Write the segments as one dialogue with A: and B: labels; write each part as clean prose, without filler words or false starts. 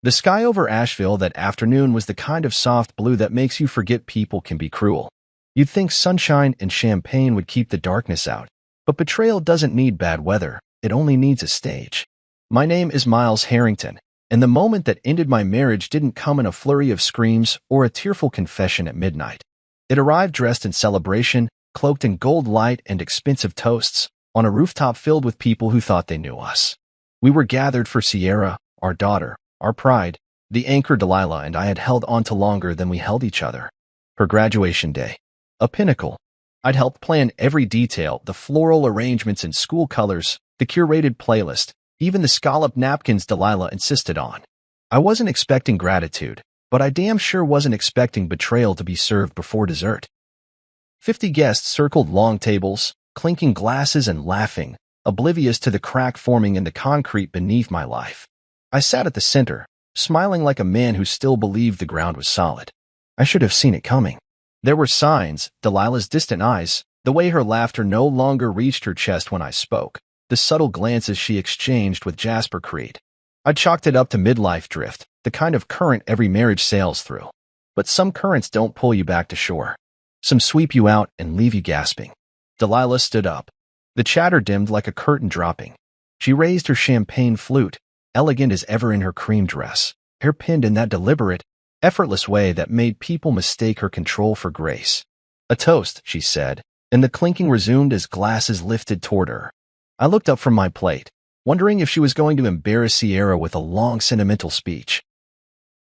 A: The sky over Asheville that afternoon was the kind of soft blue that makes you forget people can be cruel. You'd think sunshine and champagne would keep the darkness out, but betrayal doesn't need bad weather, it only needs a stage. My name is Miles Harrington, and the moment that ended my marriage didn't come in a flurry of screams or a tearful confession at midnight. It arrived dressed in celebration, cloaked in gold light and expensive toasts, on a rooftop filled with people who thought they knew us. We were gathered for Sierra, our daughter, our pride, the anchor Delilah and I had held on to longer than we held each other. Her graduation day. A pinnacle. I'd helped plan every detail, the floral arrangements and school colors, the curated playlist, even the scalloped napkins Delilah insisted on. I wasn't expecting gratitude, but I damn sure wasn't expecting betrayal to be served before dessert. 50 guests circled long tables, clinking glasses and laughing, oblivious to the crack forming in the concrete beneath my life. I sat at the center, smiling like a man who still believed the ground was solid. I should have seen it coming. There were signs, Delilah's distant eyes, the way her laughter no longer reached her chest when I spoke, the subtle glances she exchanged with Jasper Creed. I chalked it up to midlife drift, the kind of current every marriage sails through. But some currents don't pull you back to shore. Some sweep you out and leave you gasping. Delilah stood up. The chatter dimmed like a curtain dropping. She raised her champagne flute, elegant as ever in her cream dress, hair pinned in that deliberate, effortless way that made people mistake her control for grace. A toast, she said, and the clinking resumed as glasses lifted toward her. I looked up from my plate, wondering if she was going to embarrass Sierra with a long sentimental speech.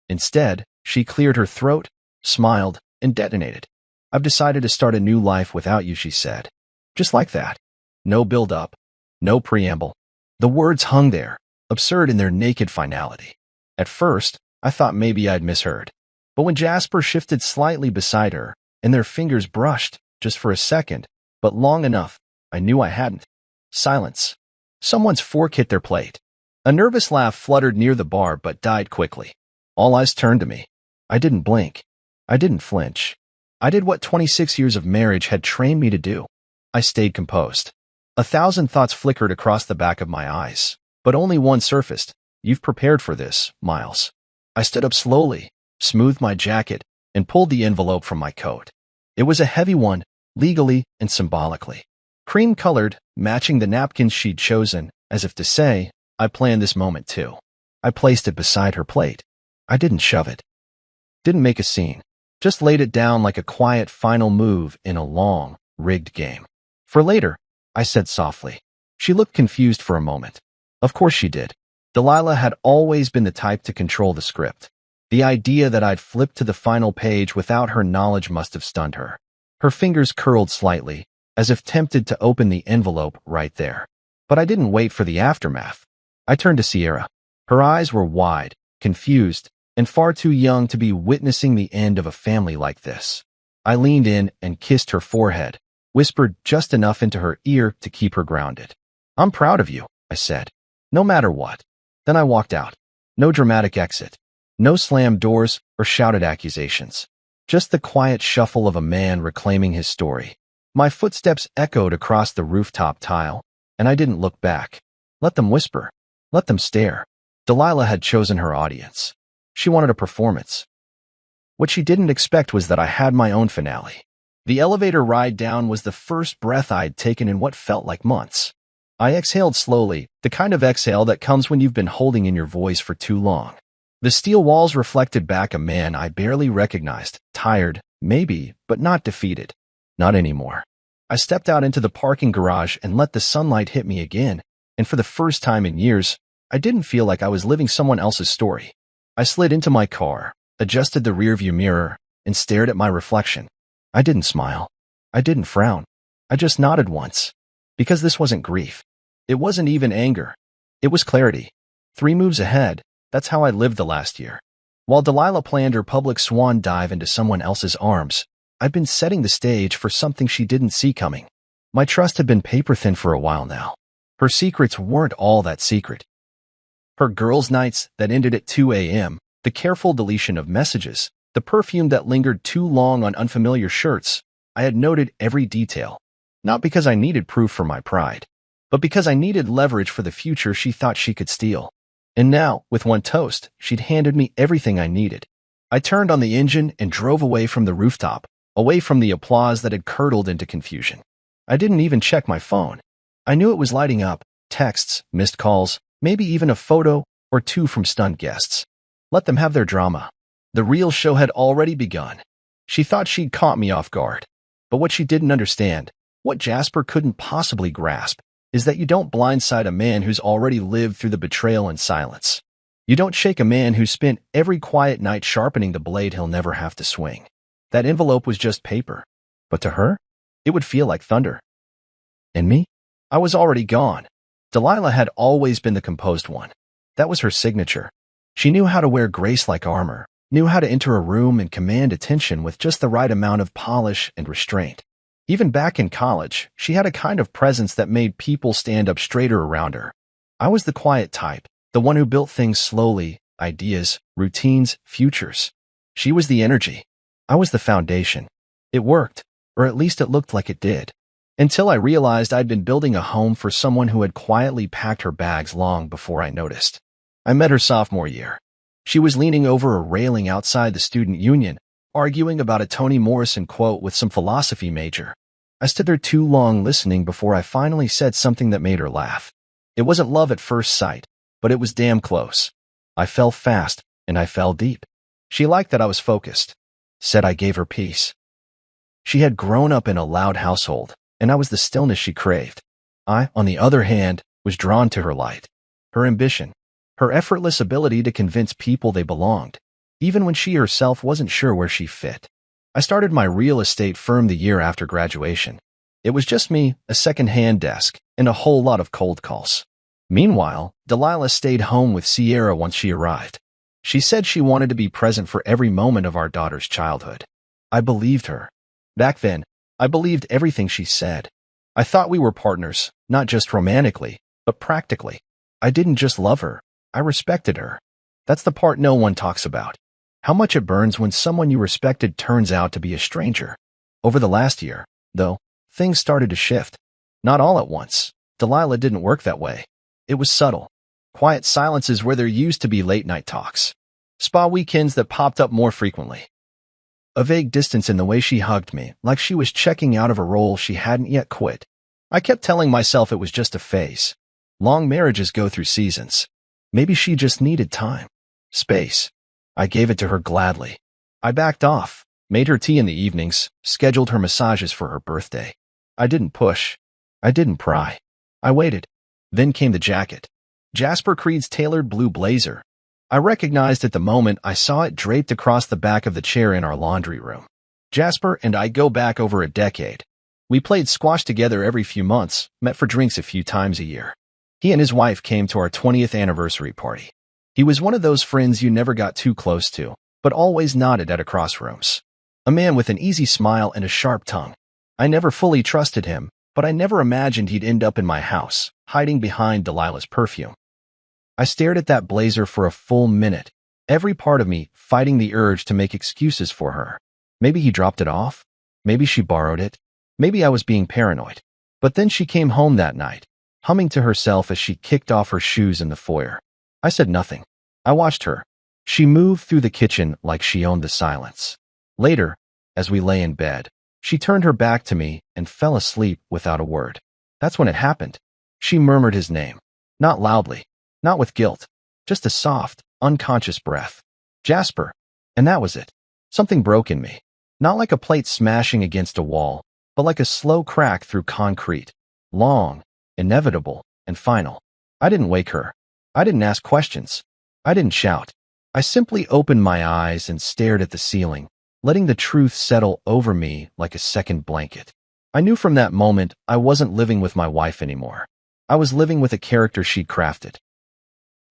A: Instead, she cleared her throat, smiled, and detonated. I've decided to start a new life without you, she said. Just like that. No build-up, no preamble. The words hung there, absurd in their naked finality. At first, I thought maybe I'd misheard. But when Jasper shifted slightly beside her, and their fingers brushed, just for a second, but long enough, I knew I hadn't. Silence. Someone's fork hit their plate. A nervous laugh fluttered near the bar but died quickly. All eyes turned to me. I didn't blink. I didn't flinch. I did what 26 years of marriage had trained me to do. I stayed composed. 1,000 thoughts flickered across the back of my eyes, but only one surfaced. You've prepared for this, Miles. I stood up slowly, smoothed my jacket, and pulled the envelope from my coat. It was a heavy one, legally and symbolically. Cream-colored, matching the napkins she'd chosen, as if to say, I planned this moment too. I placed it beside her plate. I didn't shove it. Didn't make a scene. Just laid it down like a quiet final move in a long, rigged game. For later, I said softly. She looked confused for a moment. Of course she did. Delilah had always been the type to control the script. The idea that I'd flipped to the final page without her knowledge must have stunned her. Her fingers curled slightly, as if tempted to open the envelope right there. But I didn't wait for the aftermath. I turned to Sierra. Her eyes were wide, confused, and far too young to be witnessing the end of a family like this. I leaned in and kissed her forehead, whispered just enough into her ear to keep her grounded. I'm proud of you, I said. No matter what. Then I walked out. No dramatic exit. No slammed doors or shouted accusations. Just the quiet shuffle of a man reclaiming his story. My footsteps echoed across the rooftop tile, and I didn't look back. Let them whisper. Let them stare. Delilah had chosen her audience. She wanted a performance. What she didn't expect was that I had my own finale. The elevator ride down was the first breath I'd taken in what felt like months. I exhaled slowly, the kind of exhale that comes when you've been holding in your voice for too long. The steel walls reflected back a man I barely recognized, tired, maybe, but not defeated. Not anymore. I stepped out into the parking garage and let the sunlight hit me again, and for the first time in years, I didn't feel like I was living someone else's story. I slid into my car, adjusted the rearview mirror, and stared at my reflection. I didn't smile. I didn't frown. I just nodded once. Because this wasn't grief. It wasn't even anger. It was clarity. 3 moves ahead, that's how I lived the last year. While Delilah planned her public swan dive into someone else's arms, I'd been setting the stage for something she didn't see coming. My trust had been paper-thin for a while now. Her secrets weren't all that secret. Her girls' nights that ended at 2 a.m., the careful deletion of messages, the perfume that lingered too long on unfamiliar shirts, I had noted every detail. Not because I needed proof for my pride, but because I needed leverage for the future she thought she could steal. And now, with one toast, she'd handed me everything I needed. I turned on the engine and drove away from the rooftop, away from the applause that had curdled into confusion. I didn't even check my phone. I knew it was lighting up, texts, missed calls, maybe even a photo or two from stunned guests. Let them have their drama. The real show had already begun. She thought she'd caught me off guard. But what she didn't understand, what Jasper couldn't possibly grasp, is that you don't blindside a man who's already lived through the betrayal in silence. You don't shake a man who spent every quiet night sharpening the blade he'll never have to swing. That envelope was just paper. But to her, it would feel like thunder. And me? I was already gone. Delilah had always been the composed one. That was her signature. She knew how to wear grace like armor, knew how to enter a room and command attention with just the right amount of polish and restraint. Even back in college, she had a kind of presence that made people stand up straighter around her. I was the quiet type, the one who built things slowly, ideas, routines, futures. She was the energy. I was the foundation. It worked, or at least it looked like it did. Until I realized I'd been building a home for someone who had quietly packed her bags long before I noticed. I met her sophomore year. She was leaning over a railing outside the student union, arguing about a Toni Morrison quote with some philosophy major. I stood there too long listening before I finally said something that made her laugh. It wasn't love at first sight, but it was damn close. I fell fast, and I fell deep. She liked that I was focused. Said I gave her peace. She had grown up in a loud household, and I was the stillness she craved. I, on the other hand, was drawn to her light, her ambition, her effortless ability to convince people they belonged, even when she herself wasn't sure where she fit. I started my real estate firm the year after graduation. It was just me, a second-hand desk, and a whole lot of cold calls. Meanwhile, Delilah stayed home with Sierra once she arrived. She said she wanted to be present for every moment of our daughter's childhood. I believed her. Back then, I believed everything she said. I thought we were partners, not just romantically, but practically. I didn't just love her. I respected her. That's the part no one talks about. How much it burns when someone you respected turns out to be a stranger. Over the last year, though, things started to shift. Not all at once. Delilah didn't work that way. It was subtle. Quiet silences where there used to be late-night talks. Spa weekends that popped up more frequently. A vague distance in the way she hugged me, like she was checking out of a role she hadn't yet quit. I kept telling myself it was just a phase. Long marriages go through seasons. Maybe she just needed time. Space. I gave it to her gladly. I backed off, made her tea in the evenings, scheduled her massages for her birthday. I didn't push. I didn't pry. I waited. Then came the jacket. Jasper Creed's tailored blue blazer. I recognized at the moment I saw it draped across the back of the chair in our laundry room. Jasper and I go back over a decade. We played squash together every few months, met for drinks a few times a year. He and his wife came to our 20th anniversary party. He was one of those friends you never got too close to, but always nodded at a crossroads. A man with an easy smile and a sharp tongue. I never fully trusted him, but I never imagined he'd end up in my house, hiding behind Delilah's perfume. I stared at that blazer for a full minute, every part of me fighting the urge to make excuses for her. Maybe he dropped it off. Maybe she borrowed it. Maybe I was being paranoid. But then she came home that night, humming to herself as she kicked off her shoes in the foyer. I said nothing. I watched her. She moved through the kitchen like she owned the silence. Later, as we lay in bed, she turned her back to me and fell asleep without a word. That's when it happened. She murmured his name. Not loudly. Not with guilt. Just a soft, unconscious breath. Jasper. And that was it. Something broke in me. Not like a plate smashing against a wall, but like a slow crack through concrete. Long, inevitable, and final. I didn't wake her. I didn't ask questions. I didn't shout. I simply opened my eyes and stared at the ceiling, letting the truth settle over me like a second blanket. I knew from that moment I wasn't living with my wife anymore. I was living with a character she'd crafted.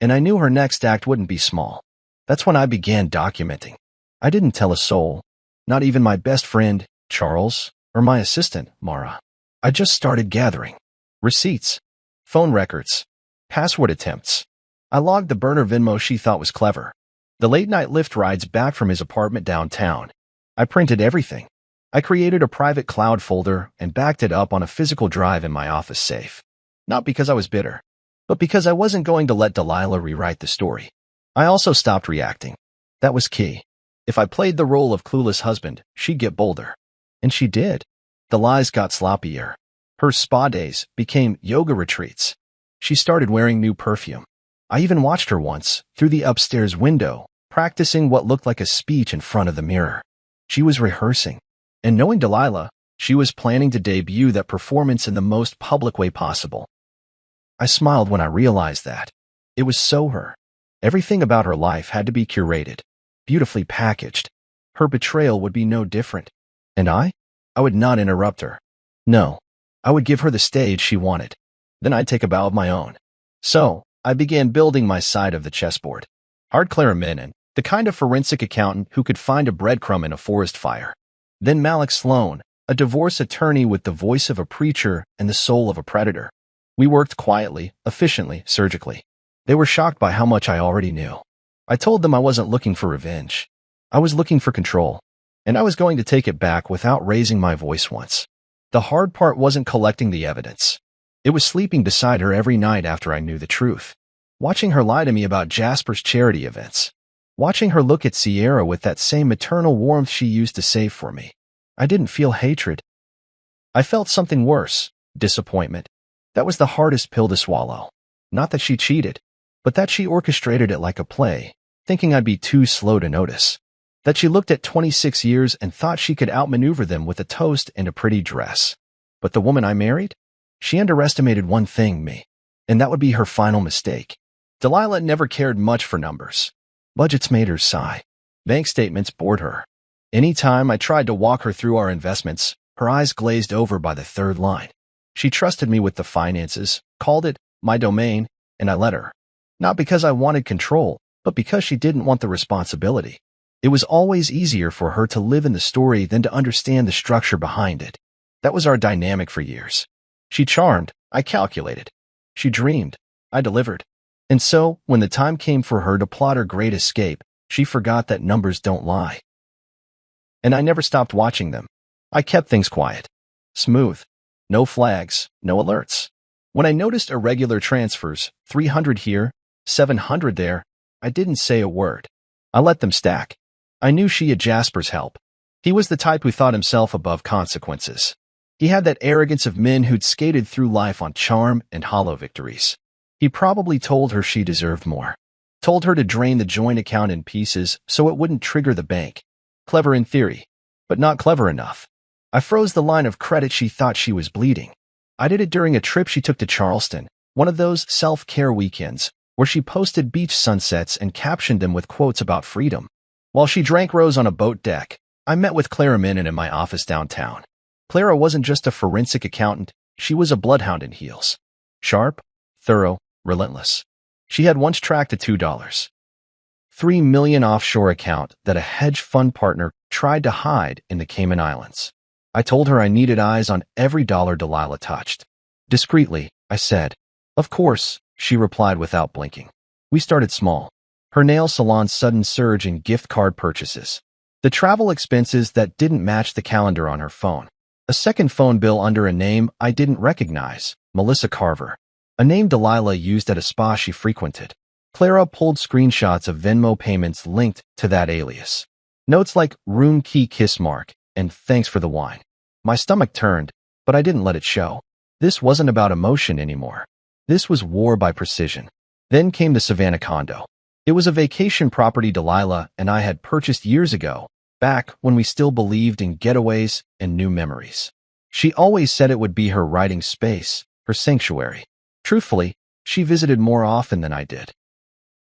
A: And I knew her next act wouldn't be small. That's when I began documenting. I didn't tell a soul, not even my best friend, Charles, or my assistant, Mara. I just started gathering. Receipts, phone records, password attempts. I logged the burner Venmo she thought was clever. The late-night Lyft rides back from his apartment downtown. I printed everything. I created a private cloud folder and backed it up on a physical drive in my office safe. Not because I was bitter. but because I wasn't going to let Delilah rewrite the story. I also stopped reacting. That was key. If I played the role of clueless husband, she'd get bolder. And she did. The lies got sloppier. Her spa days became yoga retreats. She started wearing new perfume. I even watched her once, through the upstairs window, practicing what looked like a speech in front of the mirror. She was rehearsing. And knowing Delilah, she was planning to debut that performance in the most public way possible. I smiled when I realized that. It was so her. Everything about her life had to be curated, beautifully packaged. Her betrayal would be no different. And I would not interrupt her. No, I would give her the stage she wanted. Then I'd take a bow of my own. So, I began building my side of the chessboard. Hard Clara Minin, the kind of forensic accountant who could find a breadcrumb in a forest fire. Then Malik Sloan, a divorce attorney with the voice of a preacher and the soul of a predator. We worked quietly, efficiently, surgically. They were shocked by how much I already knew. I told them I wasn't looking for revenge. I was looking for control. And I was going to take it back without raising my voice once. The hard part wasn't collecting the evidence. It was sleeping beside her every night after I knew the truth. Watching her lie to me about Jasper's charity events. Watching her look at Sierra with that same maternal warmth she used to save for me. I didn't feel hatred. I felt something worse, disappointment. That was the hardest pill to swallow. Not that she cheated, but that she orchestrated it like a play, thinking I'd be too slow to notice. That she looked at 26 years and thought she could outmaneuver them with a toast and a pretty dress. But the woman I married? She underestimated one thing, me. And that would be her final mistake. Delilah never cared much for numbers. Budgets made her sigh. Bank statements bored her. Any time I tried to walk her through our investments, her eyes glazed over by the third line. She trusted me with the finances, called it my domain, and I let her. Not because I wanted control, but because she didn't want the responsibility. It was always easier for her to live in the story than to understand the structure behind it. That was our dynamic for years. She charmed, I calculated. She dreamed, I delivered. And so, when the time came for her to plot her great escape, she forgot that numbers don't lie. And I never stopped watching them. I kept things quiet. Smooth. No flags, no alerts. When I noticed irregular transfers, 300 here, 700 there, I didn't say a word. I let them stack. I knew she had Jasper's help. He was the type who thought himself above consequences. He had that arrogance of men who'd skated through life on charm and hollow victories. He probably told her she deserved more. Told her to drain the joint account in pieces so it wouldn't trigger the bank. Clever in theory, but not clever enough. I froze the line of credit she thought she was bleeding. I did it during a trip she took to Charleston, one of those self-care weekends, where she posted beach sunsets and captioned them with quotes about freedom. While she drank rose on a boat deck, I met with Clara Minin in my office downtown. Clara wasn't just a forensic accountant, she was a bloodhound in heels. Sharp, thorough, relentless. She had once tracked a $2.3 million offshore account that a hedge fund partner tried to hide in the Cayman Islands. I told her I needed eyes on every dollar Delilah touched. Discreetly, I said, "Of course," she replied without blinking. We started small. Her nail salon's sudden surge in gift card purchases. The travel expenses that didn't match the calendar on her phone. A second phone bill under a name I didn't recognize, Melissa Carver. A name Delilah used at a spa she frequented. Clara pulled screenshots of Venmo payments linked to that alias. Notes like room key kiss mark and thanks for the wine. My stomach turned, but I didn't let it show. This wasn't about emotion anymore. This was war by precision. Then came the Savannah condo. It was a vacation property Delilah and I had purchased years ago, back when we still believed in getaways and new memories. She always said it would be her writing space, her sanctuary. Truthfully, she visited more often than I did.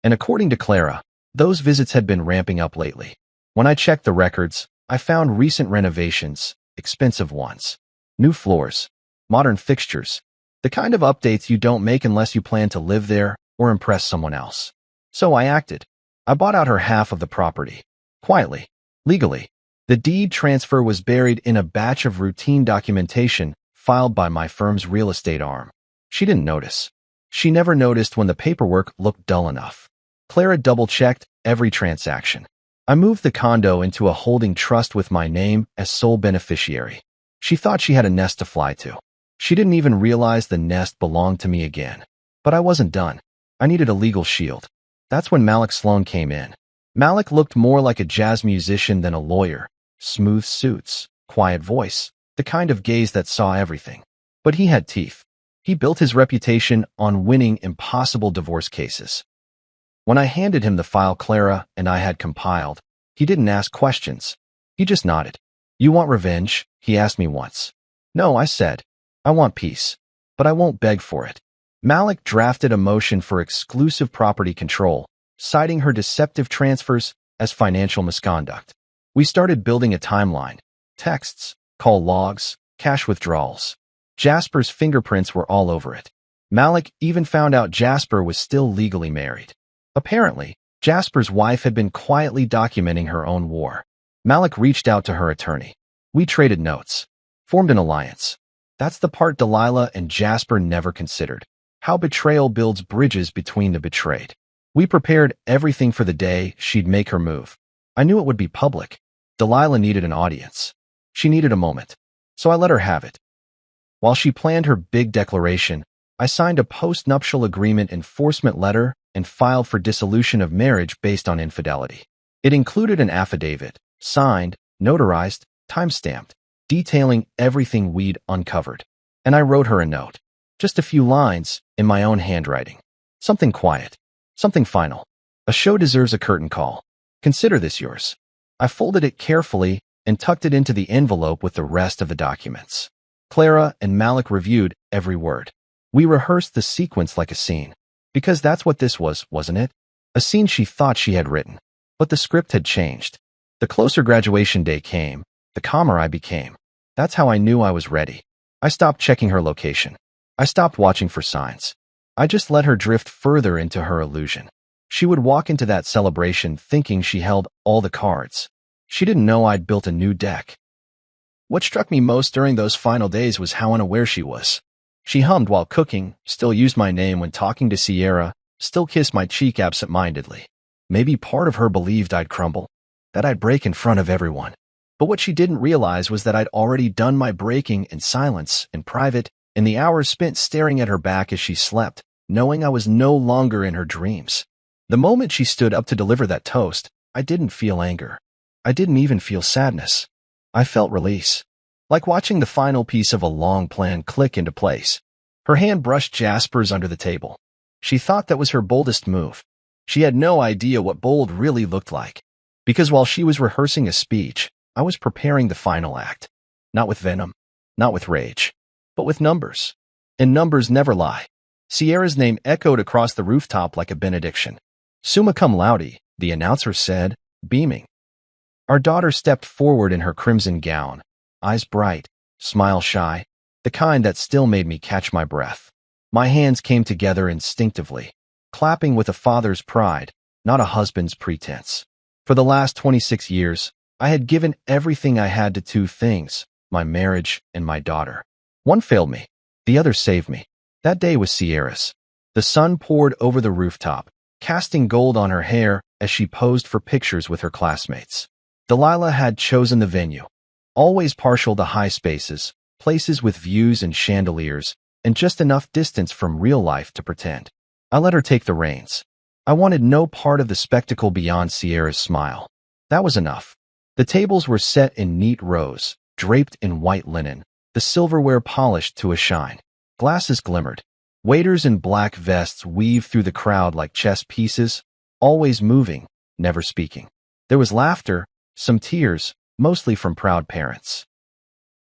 A: And according to Clara, those visits had been ramping up lately. When I checked the records, I found recent renovations, expensive ones. New floors, modern fixtures, the kind of updates you don't make unless you plan to live there or impress someone else. So I acted. I bought out her half of the property. Quietly. Legally. The deed transfer was buried in a batch of routine documentation filed by my firm's real estate arm. She didn't notice. She never noticed when the paperwork looked dull enough. Clara double-checked every transaction. I moved the condo into a holding trust with my name as sole beneficiary. She thought she had a nest to fly to. She didn't even realize the nest belonged to me again. But I wasn't done. I needed a legal shield. That's when Malik Sloan came in. Malik looked more like a jazz musician than a lawyer. Smooth suits, quiet voice, the kind of gaze that saw everything. But he had teeth. He built his reputation on winning impossible divorce cases. When I handed him the file Clara and I had compiled, he didn't ask questions. He just nodded. "You want revenge?" he asked me once. "No," I said. "I want peace. But I won't beg for it." Malik drafted a motion for exclusive property control, citing her deceptive transfers as financial misconduct. We started building a timeline. Texts, call logs, cash withdrawals. Jasper's fingerprints were all over it. Malik even found out Jasper was still legally married. Apparently, Jasper's wife had been quietly documenting her own war. Malik reached out to her attorney. We traded notes, formed an alliance. That's the part Delilah and Jasper never considered. How betrayal builds bridges between the betrayed. We prepared everything for the day she'd make her move. I knew it would be public. Delilah needed an audience. She needed a moment. So I let her have it. While she planned her big declaration, I signed a post-nuptial agreement enforcement letter and filed for dissolution of marriage based on infidelity. It included an affidavit, signed, notarized, time-stamped, detailing everything we'd uncovered. And I wrote her a note. Just a few lines, in my own handwriting. Something quiet. Something final. A show deserves a curtain call. Consider this yours. I folded it carefully and tucked it into the envelope with the rest of the documents. Clara and Malik reviewed every word. We rehearsed the sequence like a scene. Because that's what this was, wasn't it? A scene she thought she had written. But the script had changed. The closer graduation day came, the calmer I became. That's how I knew I was ready. I stopped checking her location. I stopped watching for signs. I just let her drift further into her illusion. She would walk into that celebration thinking she held all the cards. She didn't know I'd built a new deck. What struck me most during those final days was how unaware she was. She hummed while cooking, still used my name when talking to Sierra, still kissed my cheek absent-mindedly. Maybe part of her believed I'd crumble, that I'd break in front of everyone. But what she didn't realize was that I'd already done my breaking in silence, in private, in the hours spent staring at her back as she slept, knowing I was no longer in her dreams. The moment she stood up to deliver that toast, I didn't feel anger. I didn't even feel sadness. I felt release. Like watching the final piece of a long plan click into place. Her hand brushed Jasper's under the table. She thought that was her boldest move. She had no idea what bold really looked like. Because while she was rehearsing a speech, I was preparing the final act. Not with venom, not with rage, but with numbers. And numbers never lie. Sierra's name echoed across the rooftop like a benediction. Summa cum laude, the announcer said, beaming. Our daughter stepped forward in her crimson gown, eyes bright, smile shy, the kind that still made me catch my breath. My hands came together instinctively, clapping with a father's pride, not a husband's pretense. For the last 26 years, I had given everything I had to two things, my marriage and my daughter. One failed me, the other saved me. That day was Sierra's. The sun poured over the rooftop, casting gold on her hair as she posed for pictures with her classmates. Delilah had chosen the venue, always partial to high spaces, places with views and chandeliers, and just enough distance from real life to pretend. I let her take the reins. I wanted no part of the spectacle beyond Sierra's smile. That was enough. The tables were set in neat rows, draped in white linen, the silverware polished to a shine. Glasses glimmered. Waiters in black vests weaved through the crowd like chess pieces, always moving, never speaking. There was laughter, some tears, mostly from proud parents.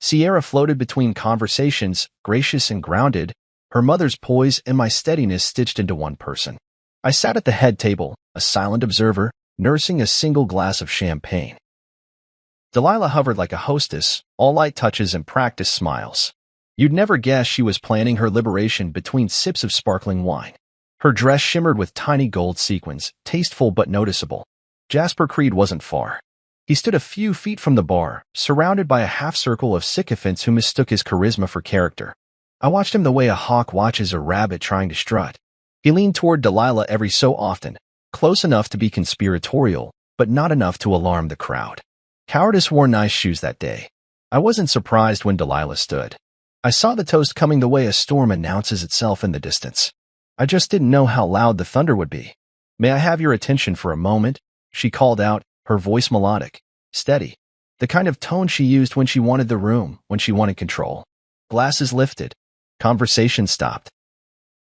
A: Sierra floated between conversations, gracious and grounded, her mother's poise and my steadiness stitched into one person. I sat at the head table, a silent observer, nursing a single glass of champagne. Delilah hovered like a hostess, all light touches and practiced smiles. You'd never guess she was planning her liberation between sips of sparkling wine. Her dress shimmered with tiny gold sequins, tasteful but noticeable. Jasper Creed wasn't far. He stood a few feet from the bar, surrounded by a half-circle of sycophants who mistook his charisma for character. I watched him the way a hawk watches a rabbit trying to strut. He leaned toward Delilah every so often, close enough to be conspiratorial, but not enough to alarm the crowd. Cowardice wore nice shoes that day. I wasn't surprised when Delilah stood. I saw the toast coming the way a storm announces itself in the distance. I just didn't know how loud the thunder would be. "May I have your attention for a moment?" she called out, her voice melodic, steady, the kind of tone she used when she wanted the room, when she wanted control. Glasses lifted. Conversation stopped.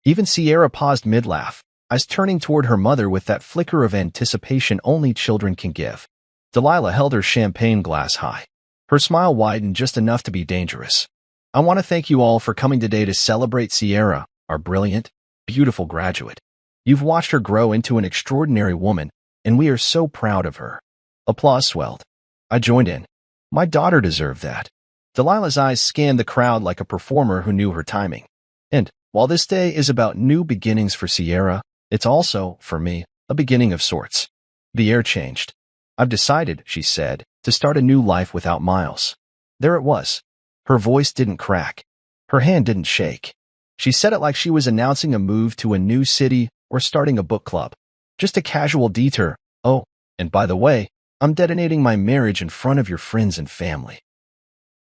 A: Even Sierra paused mid-laugh, eyes turning toward her mother with that flicker of anticipation only children can give. Delilah held her champagne glass high. Her smile widened just enough to be dangerous. "I want to thank you all for coming today to celebrate Sierra, our brilliant, beautiful graduate. You've watched her grow into an extraordinary woman, and we are so proud of her." Applause swelled. I joined in. My daughter deserved that. Delilah's eyes scanned the crowd like a performer who knew her timing. And, while this day is about new beginnings for Sierra, it's also, for me, a beginning of sorts. The air changed. "I've decided," she said, "to start a new life without Miles." There it was. Her voice didn't crack. Her hand didn't shake. She said it like she was announcing a move to a new city or starting a book club. Just a casual detour. "Oh, and by the way, I'm detonating my marriage in front of your friends and family."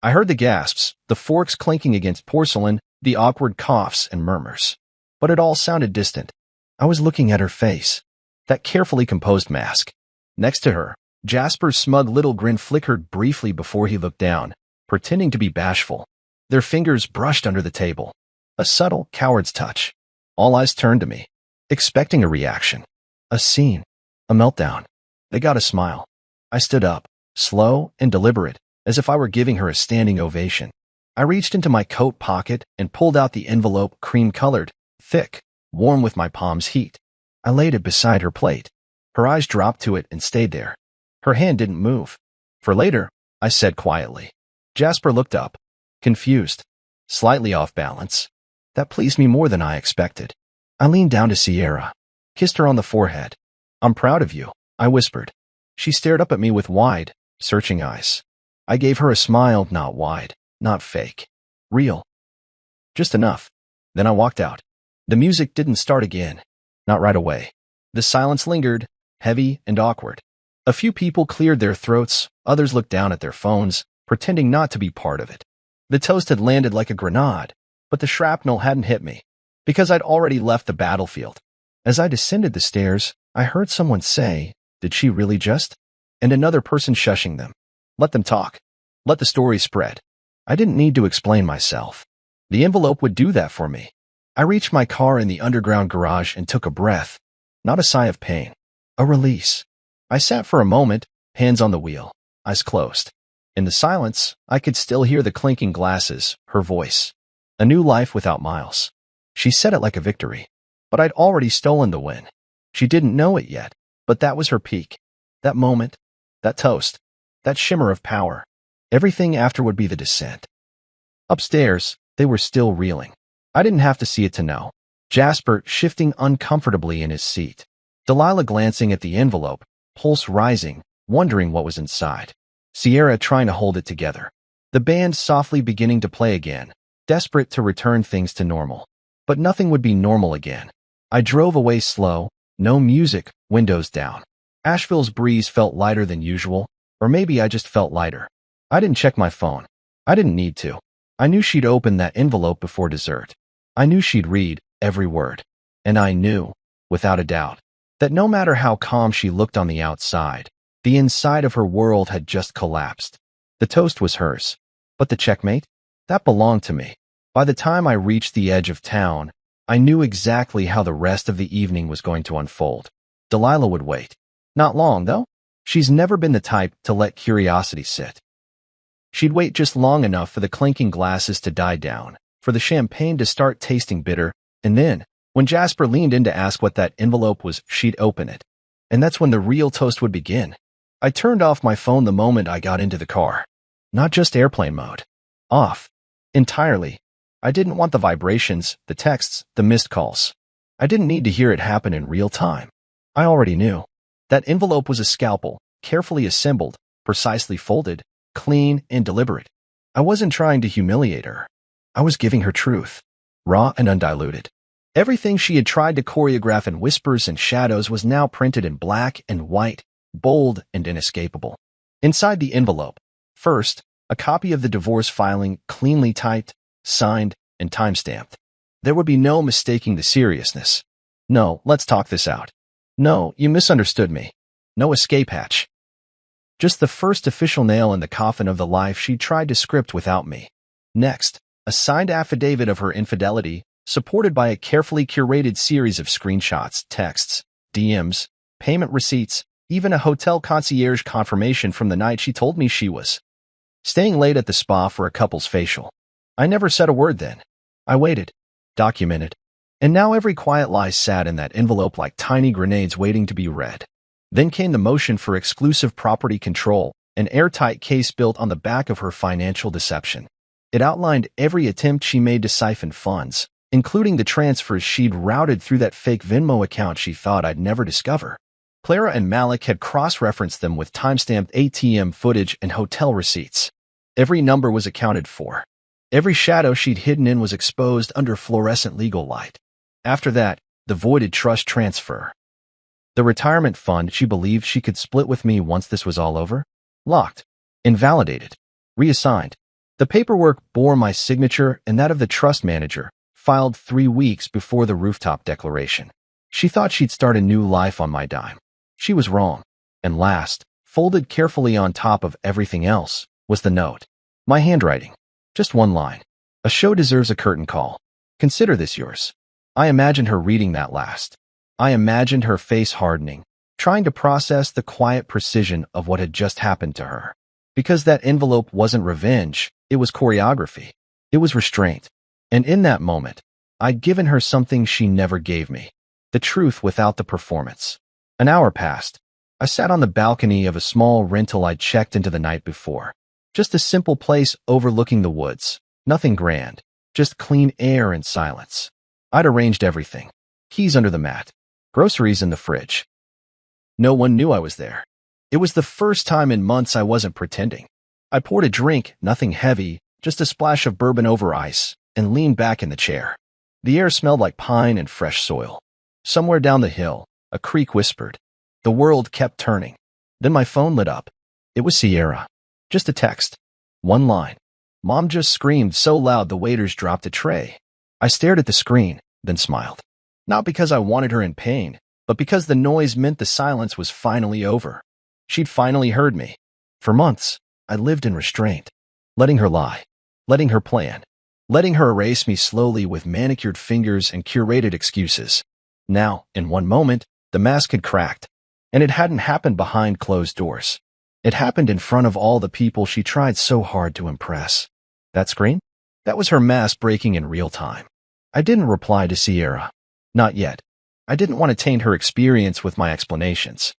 A: I heard the gasps, the forks clinking against porcelain, the awkward coughs and murmurs. But it all sounded distant. I was looking at her face. That carefully composed mask. Next to her, Jasper's smug little grin flickered briefly before he looked down, pretending to be bashful. Their fingers brushed under the table. A subtle, coward's touch. All eyes turned to me, expecting a reaction. A scene. A meltdown. They got a smile. I stood up, slow and deliberate, as if I were giving her a standing ovation. I reached into my coat pocket and pulled out the envelope, cream-colored, thick, warm with my palm's heat. I laid it beside her plate. Her eyes dropped to it and stayed there. Her hand didn't move. "For later," I said quietly. Jasper looked up, confused, slightly off balance. That pleased me more than I expected. I leaned down to Sierra, kissed her on the forehead. "I'm proud of you," I whispered. She stared up at me with wide, searching eyes. I gave her a smile, not wide, not fake. Real. Just enough. Then I walked out. The music didn't start again. Not right away. The silence lingered, heavy and awkward. A few people cleared their throats, others looked down at their phones, pretending not to be part of it. The toast had landed like a grenade, but the shrapnel hadn't hit me, because I'd already left the battlefield. As I descended the stairs, I heard someone say, "Did she really just?" And another person shushing them. Let them talk. Let the story spread. I didn't need to explain myself. The envelope would do that for me. I reached my car in the underground garage and took a breath. Not a sigh of pain. A release. I sat for a moment, hands on the wheel, eyes closed. In the silence, I could still hear the clinking glasses, her voice. A new life without Miles. She said it like a victory. But I'd already stolen the win. She didn't know it yet, but that was her peak. That moment, that toast, that shimmer of power. Everything after would be the descent. Upstairs, they were still reeling. I didn't have to see it to know. Jasper shifting uncomfortably in his seat. Delilah glancing at the envelope, pulse rising, wondering what was inside. Sierra trying to hold it together. The band softly beginning to play again, desperate to return things to normal. But nothing would be normal again. I drove away slow, no music, windows down. Asheville's breeze felt lighter than usual, or maybe I just felt lighter. I didn't check my phone. I didn't need to. I knew she'd open that envelope before dessert. I knew she'd read every word. And I knew, without a doubt, that no matter how calm she looked on the outside, the inside of her world had just collapsed. The toast was hers. But the checkmate? That belonged to me. By the time I reached the edge of town, I knew exactly how the rest of the evening was going to unfold. Delilah would wait. Not long, though. She's never been the type to let curiosity sit. She'd wait just long enough for the clinking glasses to die down, for the champagne to start tasting bitter, and then, when Jasper leaned in to ask what that envelope was, she'd open it. And that's when the real toast would begin. I turned off my phone the moment I got into the car. Not just airplane mode. Off. Entirely. I didn't want the vibrations, the texts, the missed calls. I didn't need to hear it happen in real time. I already knew. That envelope was a scalpel, carefully assembled, precisely folded, clean and deliberate. I wasn't trying to humiliate her. I was giving her truth, raw and undiluted. Everything she had tried to choreograph in whispers and shadows was now printed in black and white, bold and inescapable. Inside the envelope, first, a copy of the divorce filing, cleanly typed, signed, and time-stamped. There would be no mistaking the seriousness. No, let's talk this out. No, you misunderstood me. No escape hatch. Just the first official nail in the coffin of the life she tried to script without me. Next, a signed affidavit of her infidelity, supported by a carefully curated series of screenshots, texts, DMs, payment receipts, even a hotel concierge confirmation from the night she told me she was staying late at the spa for a couple's facial. I never said a word then. I waited, documented, and now every quiet lie sat in that envelope like tiny grenades waiting to be read. Then came the motion for exclusive property control, an airtight case built on the back of her financial deception. It outlined every attempt she made to siphon funds, including the transfers she'd routed through that fake Venmo account she thought I'd never discover. Clara and Malik had cross-referenced them with timestamped ATM footage and hotel receipts. Every number was accounted for. Every shadow she'd hidden in was exposed under fluorescent legal light. After that, the voided trust transfer. The retirement fund she believed she could split with me once this was all over? Locked. Invalidated. Reassigned. The paperwork bore my signature and that of the trust manager, filed 3 weeks before the rooftop declaration. She thought she'd start a new life on my dime. She was wrong. And last, folded carefully on top of everything else, was the note. My handwriting. Just one line. A show deserves a curtain call. Consider this yours. I imagined her reading that last. I imagined her face hardening, trying to process the quiet precision of what had just happened to her. Because that envelope wasn't revenge, it was choreography. It was restraint. And in that moment, I'd given her something she never gave me. The truth without the performance. An hour passed. I sat on the balcony of a small rental I'd checked into the night before. Just a simple place overlooking the woods. Nothing grand. Just clean air and silence. I'd arranged everything. Keys under the mat. Groceries in the fridge. No one knew I was there. It was the first time in months I wasn't pretending. I poured a drink, nothing heavy, just a splash of bourbon over ice, and leaned back in the chair. The air smelled like pine and fresh soil. Somewhere down the hill, a creek whispered. The world kept turning. Then my phone lit up. It was Sierra. Just a text. One line. Mom just screamed so loud the waiters dropped a tray. I stared at the screen, then smiled. Not because I wanted her in pain, but because the noise meant the silence was finally over. She'd finally heard me. For months, I lived in restraint, letting her lie, letting her plan, letting her erase me slowly with manicured fingers and curated excuses. Now, in one moment, the mask had cracked, and it hadn't happened behind closed doors. It happened in front of all the people she tried so hard to impress. That screen? That was her mask breaking in real time. I didn't reply to Sierra. Not yet. I didn't want to taint her experience with my explanations.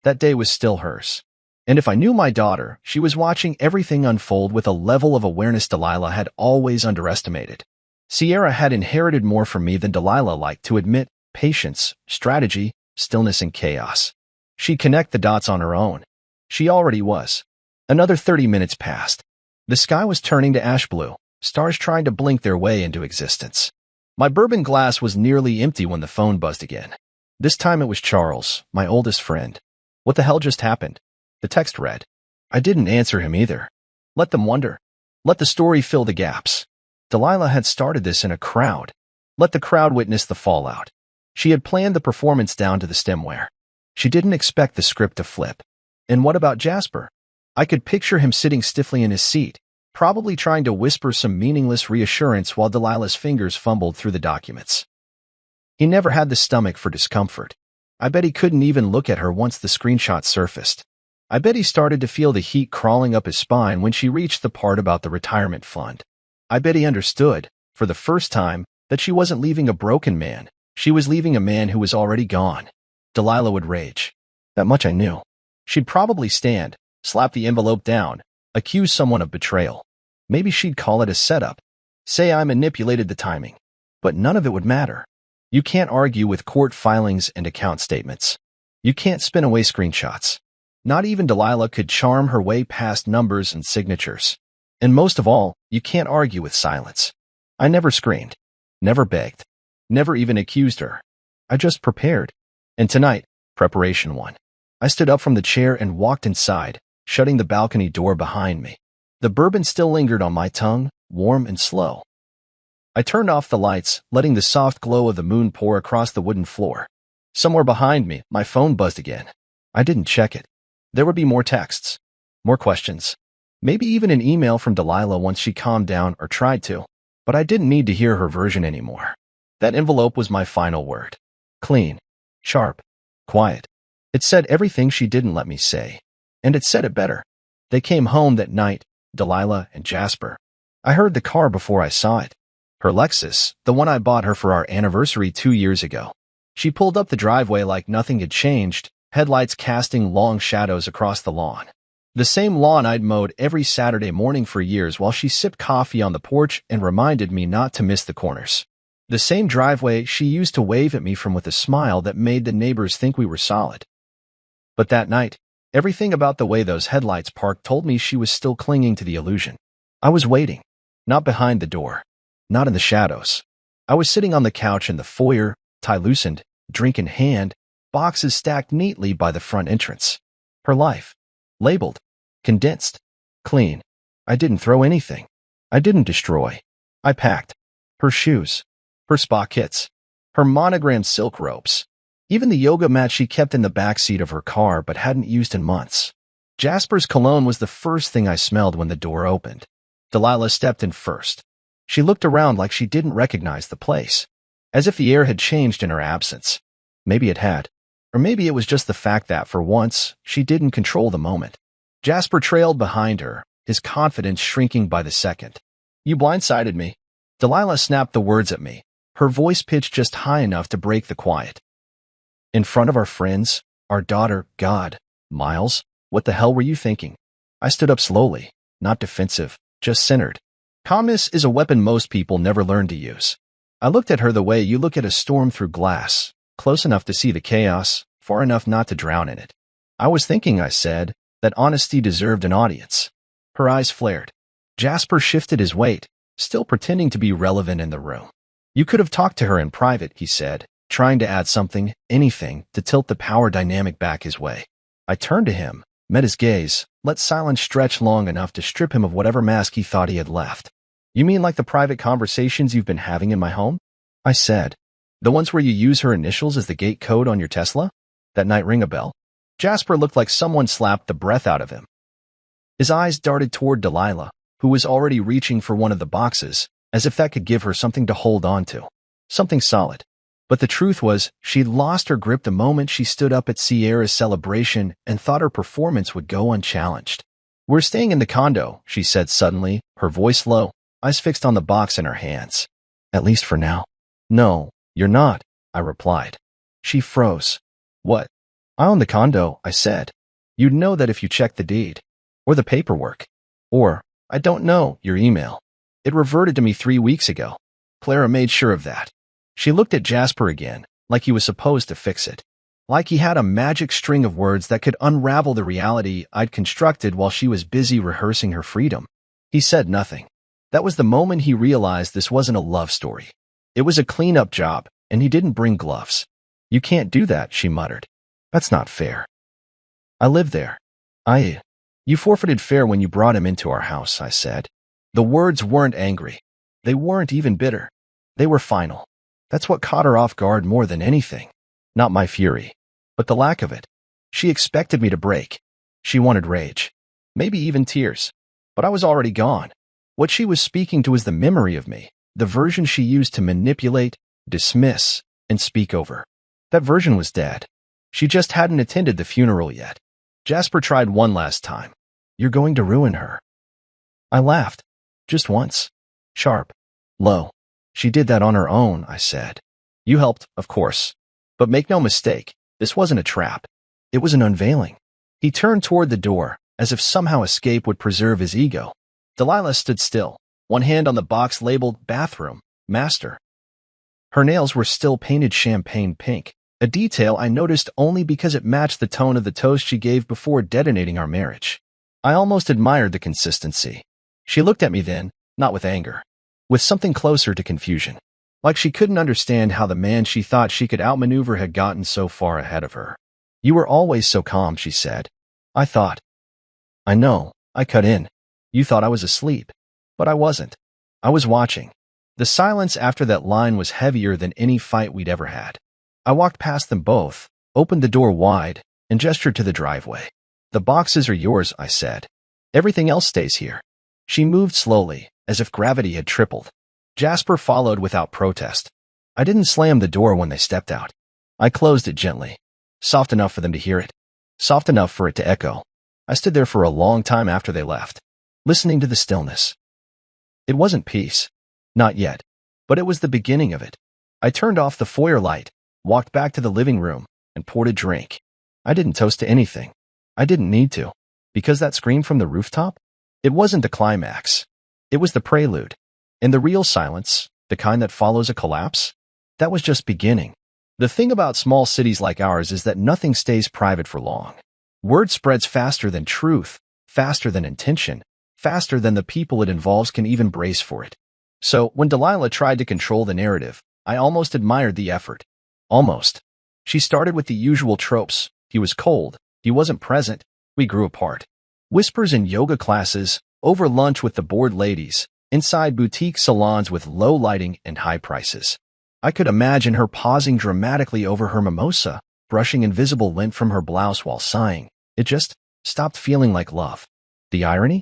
A: That day was still hers. And if I knew my daughter, she was watching everything unfold with a level of awareness Delilah had always underestimated. Sierra had inherited more from me than Delilah liked to admit: patience, strategy, stillness, and chaos. She'd connect the dots on her own. She already was. Another 30 minutes passed. The sky was turning to ash blue, stars trying to blink their way into existence. My bourbon glass was nearly empty when the phone buzzed again. This time it was Charles, my oldest friend. What the hell just happened? The text read. I didn't answer him either. Let them wonder. Let the story fill the gaps. Delilah had started this in a crowd. Let the crowd witness the fallout. She had planned the performance down to the stemware. She didn't expect the script to flip. And what about Jasper? I could picture him sitting stiffly in his seat, probably trying to whisper some meaningless reassurance while Delilah's fingers fumbled through the documents. He never had the stomach for discomfort. I bet he couldn't even look at her once the screenshot surfaced. I bet he started to feel the heat crawling up his spine when she reached the part about the retirement fund. I bet he understood, for the first time, that she wasn't leaving a broken man. She was leaving a man who was already gone. Delilah would rage. That much I knew. She'd probably stand, slap the envelope down, accuse someone of betrayal. Maybe she'd call it a setup. Say I manipulated the timing. But none of it would matter. You can't argue with court filings and account statements. You can't spin away screenshots. Not even Delilah could charm her way past numbers and signatures. And most of all, you can't argue with silence. I never screamed. Never begged. Never even accused her. I just prepared. And tonight, preparation won. I stood up from the chair and walked inside, shutting the balcony door behind me. The bourbon still lingered on my tongue, warm and slow. I turned off the lights, letting the soft glow of the moon pour across the wooden floor. Somewhere behind me, my phone buzzed again. I didn't check it. There would be more texts, more questions, maybe even an email from Delilah once she calmed down or tried to. But I didn't need to hear her version anymore. That envelope was my final word. Clean, sharp, quiet. It said everything she didn't let me say. And it said it better. They came home that night, Delilah and Jasper. I heard the car before I saw it. Her Lexus, the one I bought her for our anniversary 2 years ago. She pulled up the driveway like nothing had changed, headlights casting long shadows across the lawn. The same lawn I'd mowed every Saturday morning for years while she sipped coffee on the porch and reminded me not to miss the corners. The same driveway she used to wave at me from with a smile that made the neighbors think we were solid. But that night, everything about the way those headlights parked told me she was still clinging to the illusion. I was waiting, not behind the door, not in the shadows. I was sitting on the couch in the foyer, tie loosened, drink in hand, boxes stacked neatly by the front entrance. Her life. Labeled. Condensed. Clean. I didn't throw anything. I didn't destroy. I packed. Her shoes. Her spa kits. Her monogrammed silk ropes. Even the yoga mat she kept in the back seat of her car but hadn't used in months. Jasper's cologne was the first thing I smelled when the door opened. Delilah stepped in first. She looked around like she didn't recognize the place, as if the air had changed in her absence. Maybe it had. Or maybe it was just the fact that, for once, she didn't control the moment. Jasper trailed behind her, his confidence shrinking by the second. You blindsided me. Delilah snapped the words at me, her voice pitched just high enough to break the quiet. In front of our friends, our daughter, God, Miles, what the hell were you thinking? I stood up slowly, not defensive, just centered. Calmness is a weapon most people never learn to use. I looked at her the way you look at a storm through glass, close enough to see the chaos, far enough not to drown in it. I was thinking, I said, that honesty deserved an audience. Her eyes flared. Jasper shifted his weight, still pretending to be relevant in the room. You could have talked to her in private, he said, trying to add something, anything, to tilt the power dynamic back his way. I turned to him, met his gaze, let silence stretch long enough to strip him of whatever mask he thought he had left. You mean like the private conversations you've been having in my home? I said. The ones where you use her initials as the gate code on your Tesla? That night ring a bell? Jasper looked like someone slapped the breath out of him. His eyes darted toward Delilah, who was already reaching for one of the boxes, as if that could give her something to hold on to. Something solid. But the truth was, she'd lost her grip the moment she stood up at Sierra's celebration and thought her performance would go unchallenged. We're staying in the condo, she said suddenly, her voice low, eyes fixed on the box in her hands. At least for now. No, you're not, I replied. She froze. What? I own the condo, I said. You'd know that if you checked the deed. Or the paperwork. Or, I don't know, your email. It reverted to me 3 weeks ago. Clara made sure of that. She looked at Jasper again, like he was supposed to fix it. Like he had a magic string of words that could unravel the reality I'd constructed while she was busy rehearsing her freedom. He said nothing. That was the moment he realized this wasn't a love story. It was a cleanup job, and he didn't bring gloves. You can't do that, she muttered. That's not fair. I live there. You forfeited fair when you brought him into our house, I said. The words weren't angry. They weren't even bitter. They were final. That's what caught her off guard more than anything. Not my fury, but the lack of it. She expected me to break. She wanted rage. Maybe even tears. But I was already gone. What she was speaking to was the memory of me, the version she used to manipulate, dismiss, and speak over. That version was dead. She just hadn't attended the funeral yet. Jasper tried one last time. You're going to ruin her. I laughed. Just once. Sharp. Low. She did that on her own, I said. You helped, of course. But make no mistake, this wasn't a trap. It was an unveiling. He turned toward the door, as if somehow escape would preserve his ego. Delilah stood still, one hand on the box labeled Bathroom, Master. Her nails were still painted champagne pink, a detail I noticed only because it matched the tone of the toast she gave before detonating our marriage. I almost admired the consistency. She looked at me then, not with anger, with something closer to confusion. Like she couldn't understand how the man she thought she could outmaneuver had gotten so far ahead of her. You were always so calm, she said. I thought. I know, I cut in. You thought I was asleep. But I wasn't. I was watching. The silence after that line was heavier than any fight we'd ever had. I walked past them both, opened the door wide, and gestured to the driveway. "The boxes are yours," I said. "Everything else stays here." She moved slowly, as if gravity had tripled. Jasper followed without protest. I didn't slam the door when they stepped out. I closed it gently, soft enough for them to hear it, soft enough for it to echo. I stood there for a long time after they left, listening to the stillness. It wasn't peace. Not yet. But it was the beginning of it. I turned off the foyer light, walked back to the living room, and poured a drink. I didn't toast to anything. I didn't need to. Because that scream from the rooftop? It wasn't the climax. It was the prelude. And the real silence, the kind that follows a collapse, that was just beginning. The thing about small cities like ours is that nothing stays private for long. Word spreads faster than truth, faster than intention, faster than the people it involves can even brace for it. So, when Delilah tried to control the narrative, I almost admired the effort. Almost. She started with the usual tropes. He was cold. He wasn't present. We grew apart. Whispers in yoga classes, over lunch with the bored ladies, inside boutique salons with low lighting and high prices. I could imagine her pausing dramatically over her mimosa, brushing invisible lint from her blouse while sighing. It just stopped feeling like love. The irony?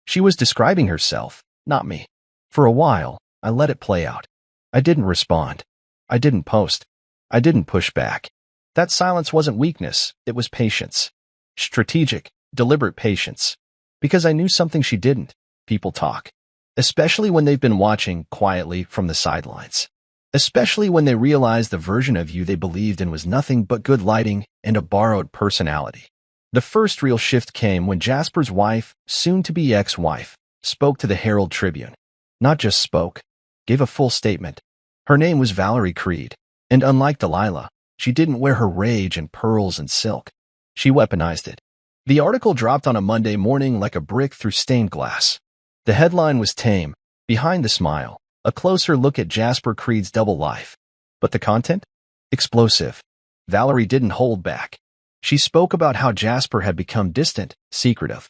A: She was describing herself, not me. For a while, I let it play out. I didn't respond. I didn't post. I didn't push back. That silence wasn't weakness, it was patience. Strategic, deliberate patience. Because I knew something she didn't. People talk. Especially when they've been watching quietly from the sidelines. Especially when they realize the version of you they believed in was nothing but good lighting and a borrowed personality. The first real shift came when Jasper's wife, soon-to-be ex-wife, spoke to the Herald Tribune. Not just spoke, gave a full statement. Her name was Valerie Creed, and unlike Delilah, she didn't wear her rage in pearls and silk. She weaponized it. The article dropped on a Monday morning like a brick through stained glass. The headline was tame, behind the smile, a closer look at Jasper Creed's double life. But the content? Explosive. Valerie didn't hold back. She spoke about how Jasper had become distant, secretive.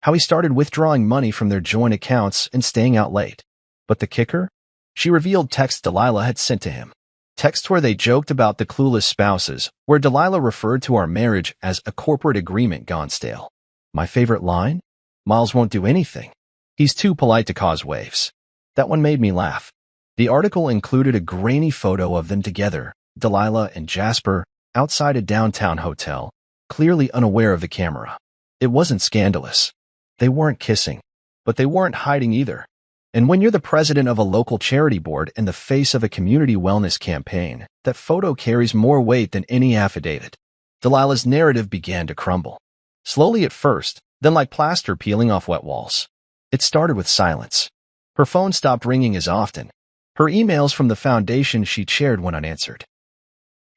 A: How he started withdrawing money from their joint accounts and staying out late. But the kicker? She revealed texts Delilah had sent to him. Texts where they joked about the clueless spouses, where Delilah referred to our marriage as a corporate agreement gone stale. My favorite line? Miles won't do anything. He's too polite to cause waves. That one made me laugh. The article included a grainy photo of them together, Delilah and Jasper, outside a downtown hotel, clearly unaware of the camera. It wasn't scandalous. They weren't kissing, but they weren't hiding either. And when you're the president of a local charity board and the face of a community wellness campaign, that photo carries more weight than any affidavit. Delilah's narrative began to crumble. Slowly at first, then like plaster peeling off wet walls. It started with silence. Her phone stopped ringing as often. Her emails from the foundation she chaired went unanswered.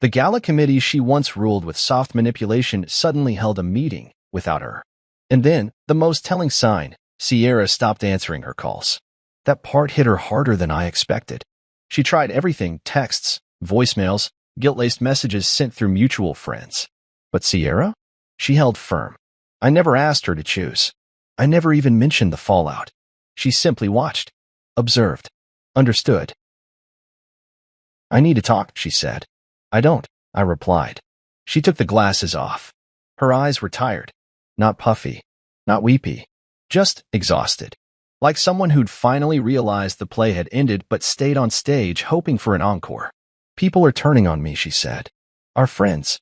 A: The gala committee she once ruled with soft manipulation suddenly held a meeting without her. And then, the most telling sign, Sierra stopped answering her calls. That part hit her harder than I expected. She tried everything, texts, voicemails, guilt-laced messages sent through mutual friends. But Sierra? She held firm. I never asked her to choose. I never even mentioned the fallout. She simply watched, observed, understood. "I need to talk," she said. "I don't," I replied. She took the glasses off. Her eyes were tired. Not puffy, not weepy, just exhausted. Like someone who'd finally realized the play had ended but stayed on stage hoping for an encore. "People are turning on me," she said. Our friends."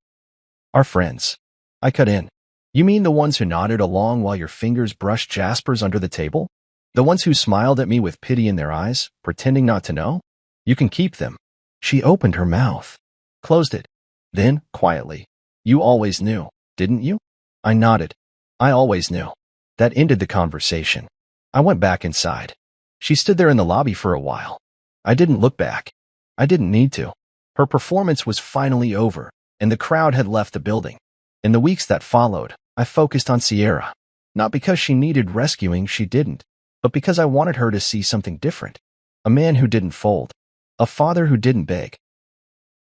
A: "Our friends." I cut in. "You mean the ones who nodded along while your fingers brushed Jasper's under the table? The ones who smiled at me with pity in their eyes, pretending not to know? You can keep them." She opened her mouth, closed it. Then, quietly, "You always knew, didn't you?" I nodded. I always knew. That ended the conversation. I went back inside. She stood there in the lobby for a while. I didn't look back. I didn't need to. Her performance was finally over, and the crowd had left the building. In the weeks that followed, I focused on Sierra. Not because she needed rescuing, she didn't, but because I wanted her to see something different. A man who didn't fold. A father who didn't beg.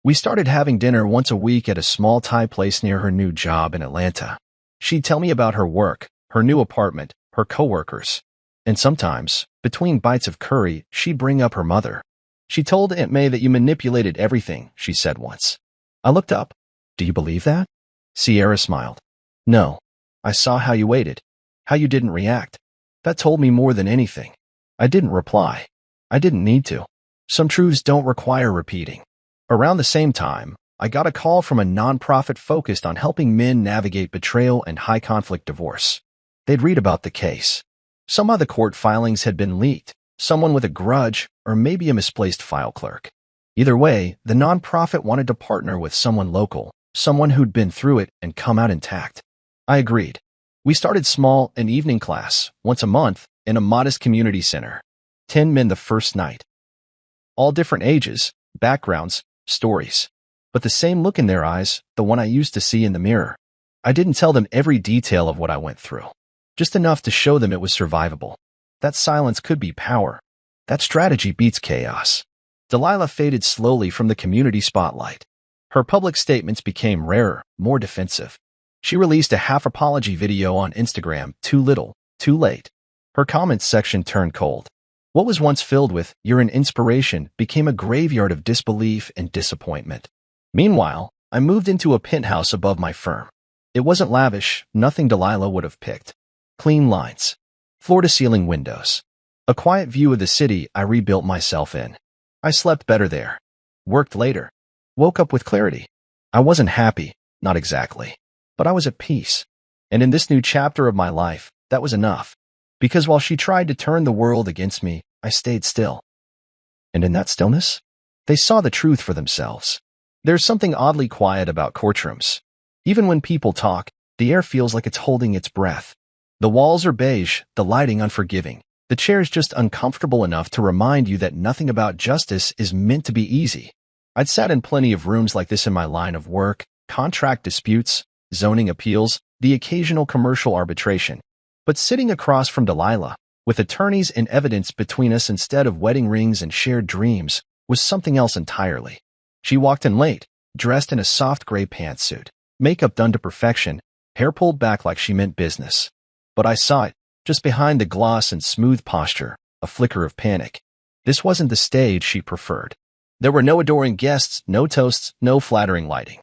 A: We started having dinner once a week at a small Thai place near her new job in Atlanta. She'd tell me about her work, her new apartment, her coworkers. And sometimes, between bites of curry, she'd bring up her mother. She told Aunt May that you manipulated everything, she said once. I looked up. Do you believe that? Sierra smiled. No. I saw how you waited, how you didn't react. That told me more than anything. I didn't reply. I didn't need to. Some truths don't require repeating. Around the same time, I got a call from a nonprofit focused on helping men navigate betrayal and high-conflict divorce. They'd read about the case. Some of the court filings had been leaked, someone with a grudge, or maybe a misplaced file clerk. Either way, the nonprofit wanted to partner with someone local, someone who'd been through it and come out intact. I agreed. We started small, an evening class, once a month, in a modest community center. 10 men the first night. All different ages, backgrounds, stories. But the same look in their eyes, the one I used to see in the mirror. I didn't tell them every detail of what I went through. Just enough to show them it was survivable. That silence could be power. That strategy beats chaos. Delilah faded slowly from the community spotlight. Her public statements became rarer, more defensive. She released a half-apology video on Instagram, too little, too late. Her comments section turned cold. What was once filled with, "You're an inspiration," became a graveyard of disbelief and disappointment. Meanwhile, I moved into a penthouse above my firm. It wasn't lavish, nothing Delilah would have picked. Clean lines. Floor-to-ceiling windows. A quiet view of the city I rebuilt myself in. I slept better there. Worked later. Woke up with clarity. I wasn't happy, not exactly. But I was at peace. And in this new chapter of my life, that was enough. Because while she tried to turn the world against me, I stayed still. And in that stillness, they saw the truth for themselves. There's something oddly quiet about courtrooms. Even when people talk, the air feels like it's holding its breath. The walls are beige, the lighting unforgiving. The chairs just uncomfortable enough to remind you that nothing about justice is meant to be easy. I'd sat in plenty of rooms like this in my line of work, contract disputes, zoning appeals, the occasional commercial arbitration. But sitting across from Delilah, with attorneys and evidence between us instead of wedding rings and shared dreams, was something else entirely. She walked in late, dressed in a soft gray pantsuit, makeup done to perfection, hair pulled back like she meant business. But I saw it, just behind the gloss and smooth posture, a flicker of panic. This wasn't the stage she preferred. There were no adoring guests, no toasts, no flattering lighting.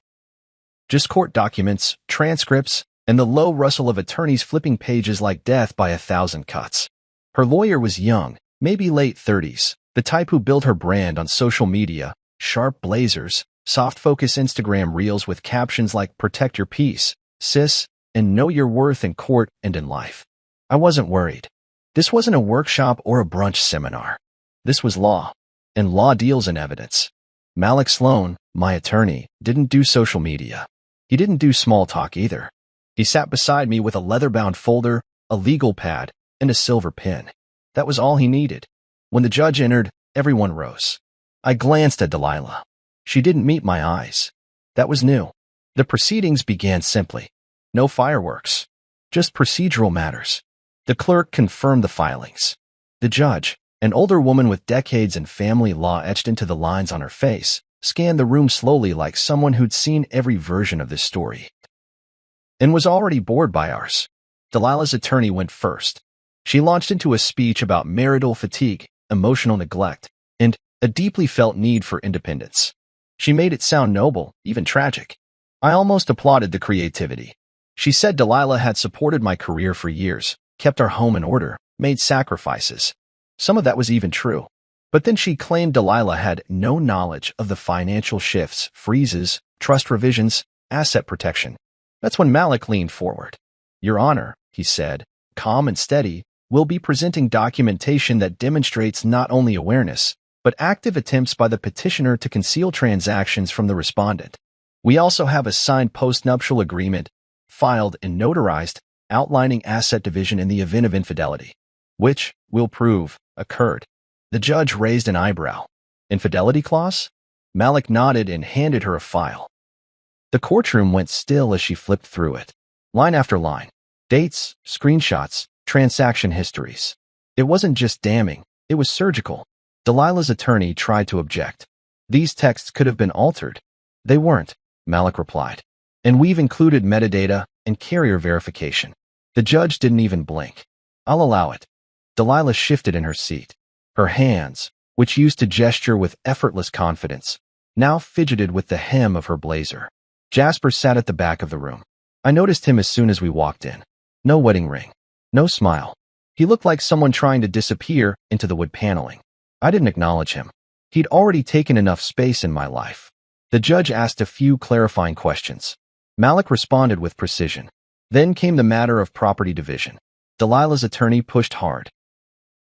A: Just court documents, transcripts, and the low rustle of attorneys flipping pages like death by 1,000 cuts. Her lawyer was young, maybe late 30s, the type who built her brand on social media, sharp blazers, soft-focus Instagram reels with captions like "Protect your peace, sis," and "Know your worth in court and in life." I wasn't worried. This wasn't a workshop or a brunch seminar. This was law, and law deals in evidence. Malik Sloan, my attorney, didn't do social media. He didn't do small talk either. He sat beside me with a leather-bound folder, a legal pad, and a silver pen. That was all he needed. When the judge entered, everyone rose. I glanced at Delilah. She didn't meet my eyes. That was new. The proceedings began simply. No fireworks. Just procedural matters. The clerk confirmed the filings. The judge, an older woman with decades in family law etched into the lines on her face, scanned the room slowly like someone who'd seen every version of this story and was already bored by ours. Delilah's attorney went first. She launched into a speech about marital fatigue, emotional neglect, and a deeply felt need for independence. She made it sound noble, even tragic. I almost applauded the creativity. She said Delilah had supported my career for years, kept our home in order, made sacrifices. Some of that was even true. But then she claimed Delilah had no knowledge of the financial shifts, freezes, trust revisions, asset protection. That's when Malik leaned forward. "Your Honor," he said, calm and steady, "will be presenting documentation that demonstrates not only awareness, but active attempts by the petitioner to conceal transactions from the respondent. We also have a signed postnuptial agreement, filed and notarized, outlining asset division in the event of infidelity, which, we'll prove, occurred." The judge raised an eyebrow. "Infidelity clause?" Malik nodded and handed her a file. The courtroom went still as she flipped through it. Line after line. Dates, screenshots, transaction histories. It wasn't just damning, it was surgical. Delilah's attorney tried to object. "These texts could have been altered." "They weren't," Malik replied. "And we've included metadata and carrier verification." The judge didn't even blink. "I'll allow it." Delilah shifted in her seat. Her hands, which used to gesture with effortless confidence, now fidgeted with the hem of her blazer. Jasper sat at the back of the room. I noticed him as soon as we walked in. No wedding ring. No smile. He looked like someone trying to disappear into the wood paneling. I didn't acknowledge him. He'd already taken enough space in my life. The judge asked a few clarifying questions. Malik responded with precision. Then came the matter of property division. Delilah's attorney pushed hard,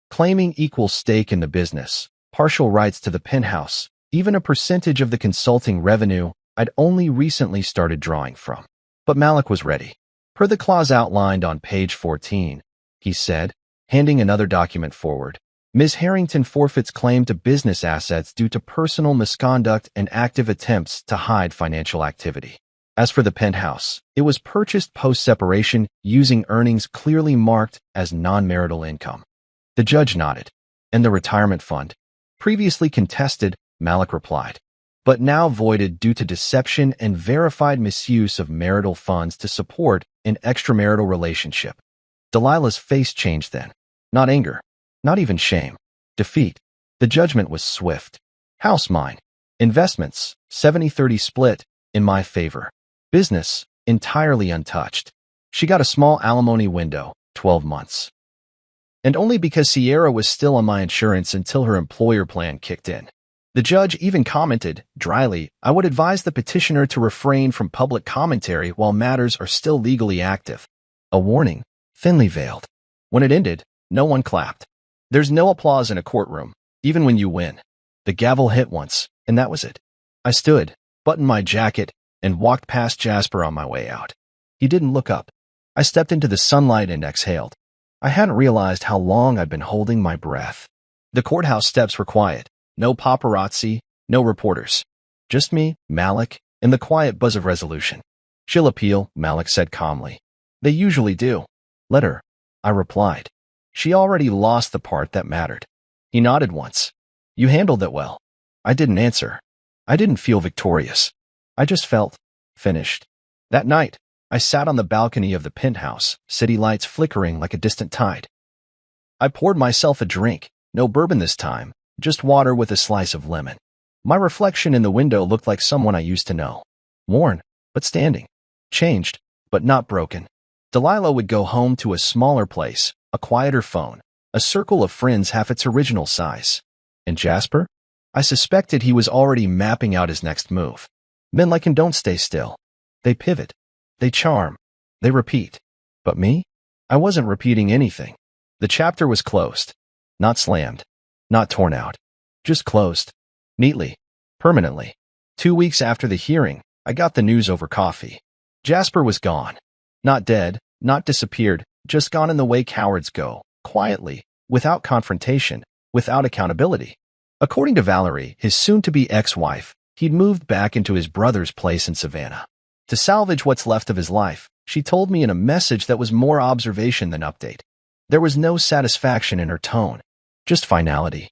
A: claiming equal stake in the business, partial rights to the penthouse, even a percentage of the consulting revenue I'd only recently started drawing from. But Malik was ready. Per the clause outlined on page 14, he said, handing another document forward, Ms. Harrington forfeits claim to business assets due to personal misconduct and active attempts to hide financial activity. As for the penthouse, it was purchased post-separation using earnings clearly marked as non-marital income. The judge nodded. And the retirement fund? Previously contested, Malik replied, but now voided due to deception and verified misuse of marital funds to support an extramarital relationship. Delilah's face changed then. Not anger. Not even shame. Defeat. The judgment was swift. House mine. Investments, 70-30 split, in my favor. Business, entirely untouched. She got a small alimony window, 12 months. And only because Sierra was still on my insurance until her employer plan kicked in. The judge even commented, dryly, I would advise the petitioner to refrain from public commentary while matters are still legally active. A warning, thinly veiled. When it ended, no one clapped. There's no applause in a courtroom, even when you win. The gavel hit once, and that was it. I stood, buttoned my jacket, and walked past Jasper on my way out. He didn't look up. I stepped into the sunlight and exhaled. I hadn't realized how long I'd been holding my breath. The courthouse steps were quiet. No paparazzi, no reporters. Just me, Malik, and the quiet buzz of resolution. She'll appeal, Malik said calmly. They usually do. Let her, I replied. She already lost the part that mattered. He nodded once. You handled it well. I didn't answer. I didn't feel victorious. I just felt finished. That night, I sat on the balcony of the penthouse, city lights flickering like a distant tide. I poured myself a drink, no bourbon this time, just water with a slice of lemon. My reflection in the window looked like someone I used to know. Worn, but standing. Changed, but not broken. Delilah would go home to a smaller place, a quieter phone, a circle of friends half its original size. And Jasper? I suspected he was already mapping out his next move. Men like him don't stay still. They pivot. They charm. They repeat. But me? I wasn't repeating anything. The chapter was closed. Not slammed. Not torn out. Just closed. Neatly. Permanently. 2 weeks after the hearing, I got the news over coffee. Jasper was gone. Not dead, not disappeared, just gone in the way cowards go, quietly, without confrontation, without accountability. According to Valerie, his soon-to-be ex-wife, he'd moved back into his brother's place in Savannah. To salvage what's left of his life, she told me in a message that was more observation than update. There was no satisfaction in her tone, just finality.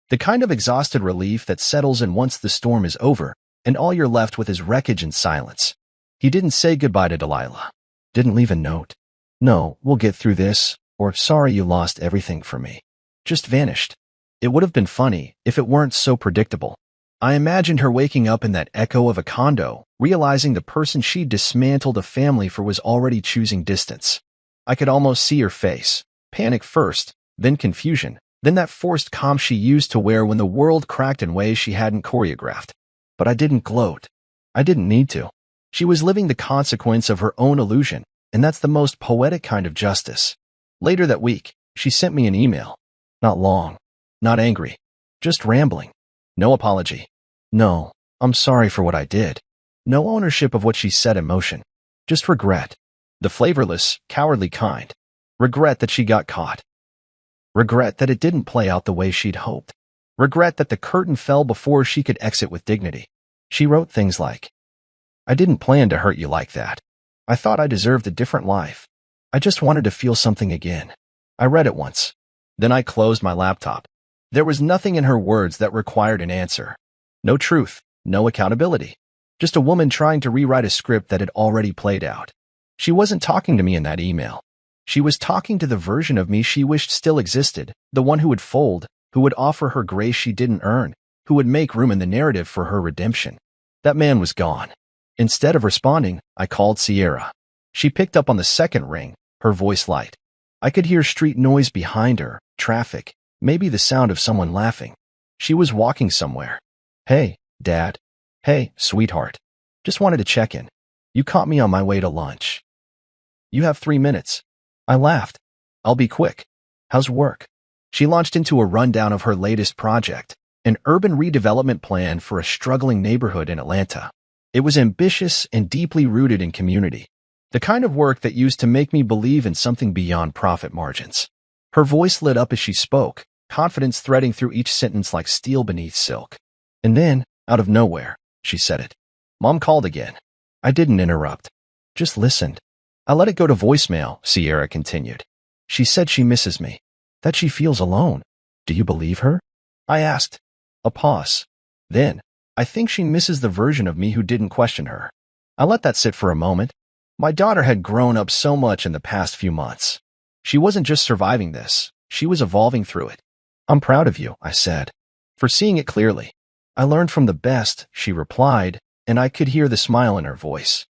A: The kind of exhausted relief that settles in once the storm is over, and all you're left with is wreckage and silence. He didn't say goodbye to Delilah. Didn't leave a note. No, we'll get through this, or sorry you lost everything for me. Just vanished. It would have been funny if it weren't so predictable. I imagined her waking up in that echo of a condo, realizing the person she'd dismantled a family for was already choosing distance. I could almost see her face. Panic first, then confusion, then that forced calm she used to wear when the world cracked in ways she hadn't choreographed. But I didn't gloat. I didn't need to. She was living the consequence of her own illusion, and that's the most poetic kind of justice. Later that week, she sent me an email. Not long. Not angry. Just rambling. No apology. No, I'm sorry for what I did. No ownership of what she set in motion. Just regret. The flavorless, cowardly kind. Regret that she got caught. Regret that it didn't play out the way she'd hoped. Regret that the curtain fell before she could exit with dignity. She wrote things like, I didn't plan to hurt you like that. I thought I deserved a different life. I just wanted to feel something again. I read it once. Then I closed my laptop. There was nothing in her words that required an answer. No truth, no accountability. Just a woman trying to rewrite a script that had already played out. She wasn't talking to me in that email. She was talking to the version of me she wished still existed, the one who would fold, who would offer her grace she didn't earn, who would make room in the narrative for her redemption. That man was gone. Instead of responding, I called Sierra. She picked up on the second ring, her voice light. I could hear street noise behind her, traffic, maybe the sound of someone laughing. She was walking somewhere. Hey, Dad. Hey, sweetheart. Just wanted to check in. You caught me on my way to lunch. You have 3 minutes. I laughed. I'll be quick. How's work? She launched into a rundown of her latest project, an urban redevelopment plan for a struggling neighborhood in Atlanta. It was ambitious and deeply rooted in community, the kind of work that used to make me believe in something beyond profit margins. Her voice lit up as she spoke, confidence threading through each sentence like steel beneath silk. And then, out of nowhere, she said it. Mom called again. I didn't interrupt. Just listened. I let it go to voicemail, Sierra continued. She said she misses me, that she feels alone. Do you believe her? I asked. A pause. Then, I think she misses the version of me who didn't question her. I let that sit for a moment. My daughter had grown up so much in the past few months. She wasn't just surviving this, she was evolving through it. I'm proud of you, I said, for seeing it clearly. I learned from the best, she replied, and I could hear the smile in her voice.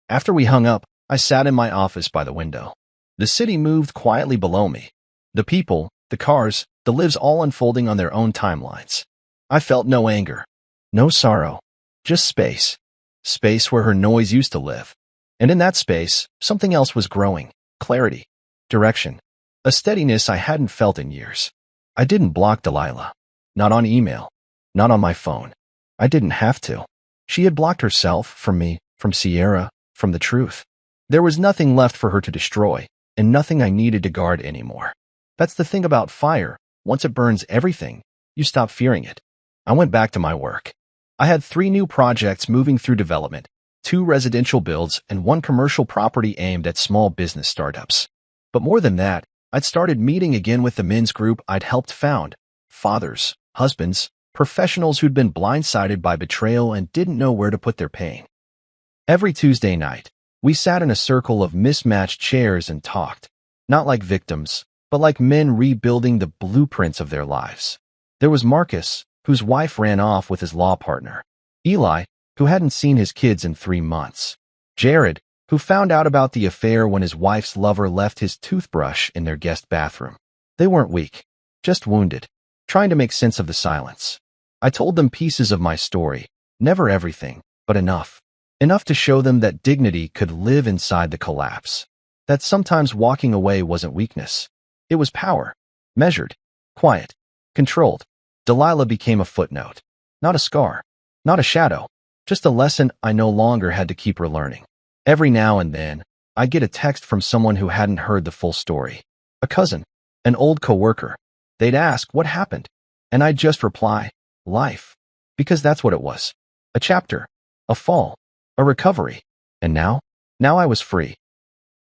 A: After we hung up, I sat in my office by the window. The city moved quietly below me. The people, the cars, the lives all unfolding on their own timelines. I felt no anger, no sorrow, just space. Space where her noise used to live. And in that space, something else was growing. Clarity. Direction. A steadiness I hadn't felt in years. I didn't block Delilah. Not on email. Not on my phone. I didn't have to. She had blocked herself from me, from Sierra, from the truth. There was nothing left for her to destroy, and nothing I needed to guard anymore. That's the thing about fire. Once it burns everything, you stop fearing it. I went back to my work. I had 3 new projects moving through development, 2 residential builds, and 1 commercial property aimed at small business startups. But more than that, I'd started meeting again with the men's group I'd helped found. Fathers, husbands, professionals who'd been blindsided by betrayal and didn't know where to put their pain. Every Tuesday night, we sat in a circle of mismatched chairs and talked, not like victims, but like men rebuilding the blueprints of their lives. There was Marcus, whose wife ran off with his law partner. Eli, who hadn't seen his kids in 3 months. Jared, who found out about the affair when his wife's lover left his toothbrush in their guest bathroom. They weren't weak, just wounded, trying to make sense of the silence. I told them pieces of my story, never everything, but enough. Enough to show them that dignity could live inside the collapse. That sometimes walking away wasn't weakness. It was power. Measured, quiet, controlled. Delilah became a footnote. Not a scar. Not a shadow. Just a lesson I no longer had to keep relearning. Every now and then, I'd get a text from someone who hadn't heard the full story. A cousin. An old coworker. They'd ask, what happened? And I'd just reply, life. Because that's what it was. A chapter. A fall. A recovery. And now? Now I was free.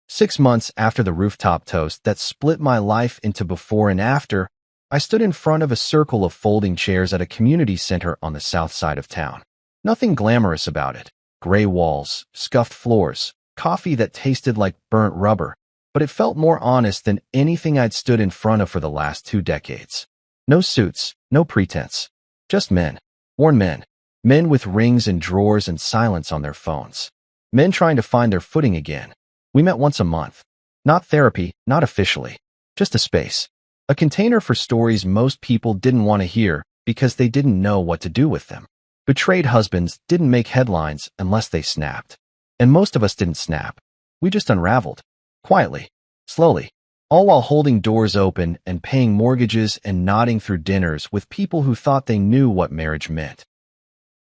A: 6 months after the rooftop toast that split my life into before and after, I stood in front of a circle of folding chairs at a community center on the south side of town. Nothing glamorous about it. Gray walls, scuffed floors, coffee that tasted like burnt rubber, but it felt more honest than anything I'd stood in front of for the last 2 decades. No suits, no pretense. Just men. Worn men. Men with rings and drawers and silence on their phones. Men trying to find their footing again. We met once a month. Not therapy, not officially. Just a space. A container for stories most people didn't want to hear because they didn't know what to do with them. Betrayed husbands didn't make headlines unless they snapped. And most of us didn't snap. We just unraveled. Quietly. Slowly. All while holding doors open and paying mortgages and nodding through dinners with people who thought they knew what marriage meant.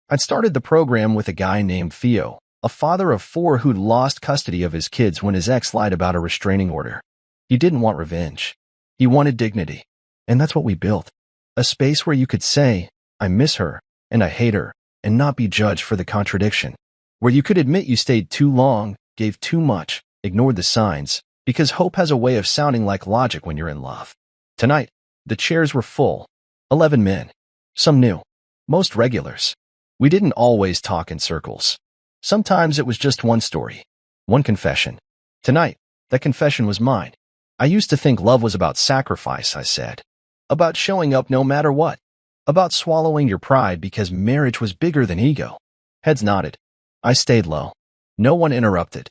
A: I'd started the program with a guy named Theo, a father of 4 who'd lost custody of his kids when his ex lied about a restraining order. He didn't want revenge. He wanted dignity. And that's what we built. A space where you could say, I miss her, and I hate her, and not be judged for the contradiction. Where you could admit you stayed too long, gave too much, ignored the signs, because hope has a way of sounding like logic when you're in love. Tonight, the chairs were full. 11 men. Some new. Most regulars. We didn't always talk in circles. Sometimes it was just one story. One confession. Tonight, That confession was mine. I used to think love was about sacrifice, I said. About showing up no matter what. About swallowing your pride because marriage was bigger than ego. Heads nodded. I stayed low. No one interrupted.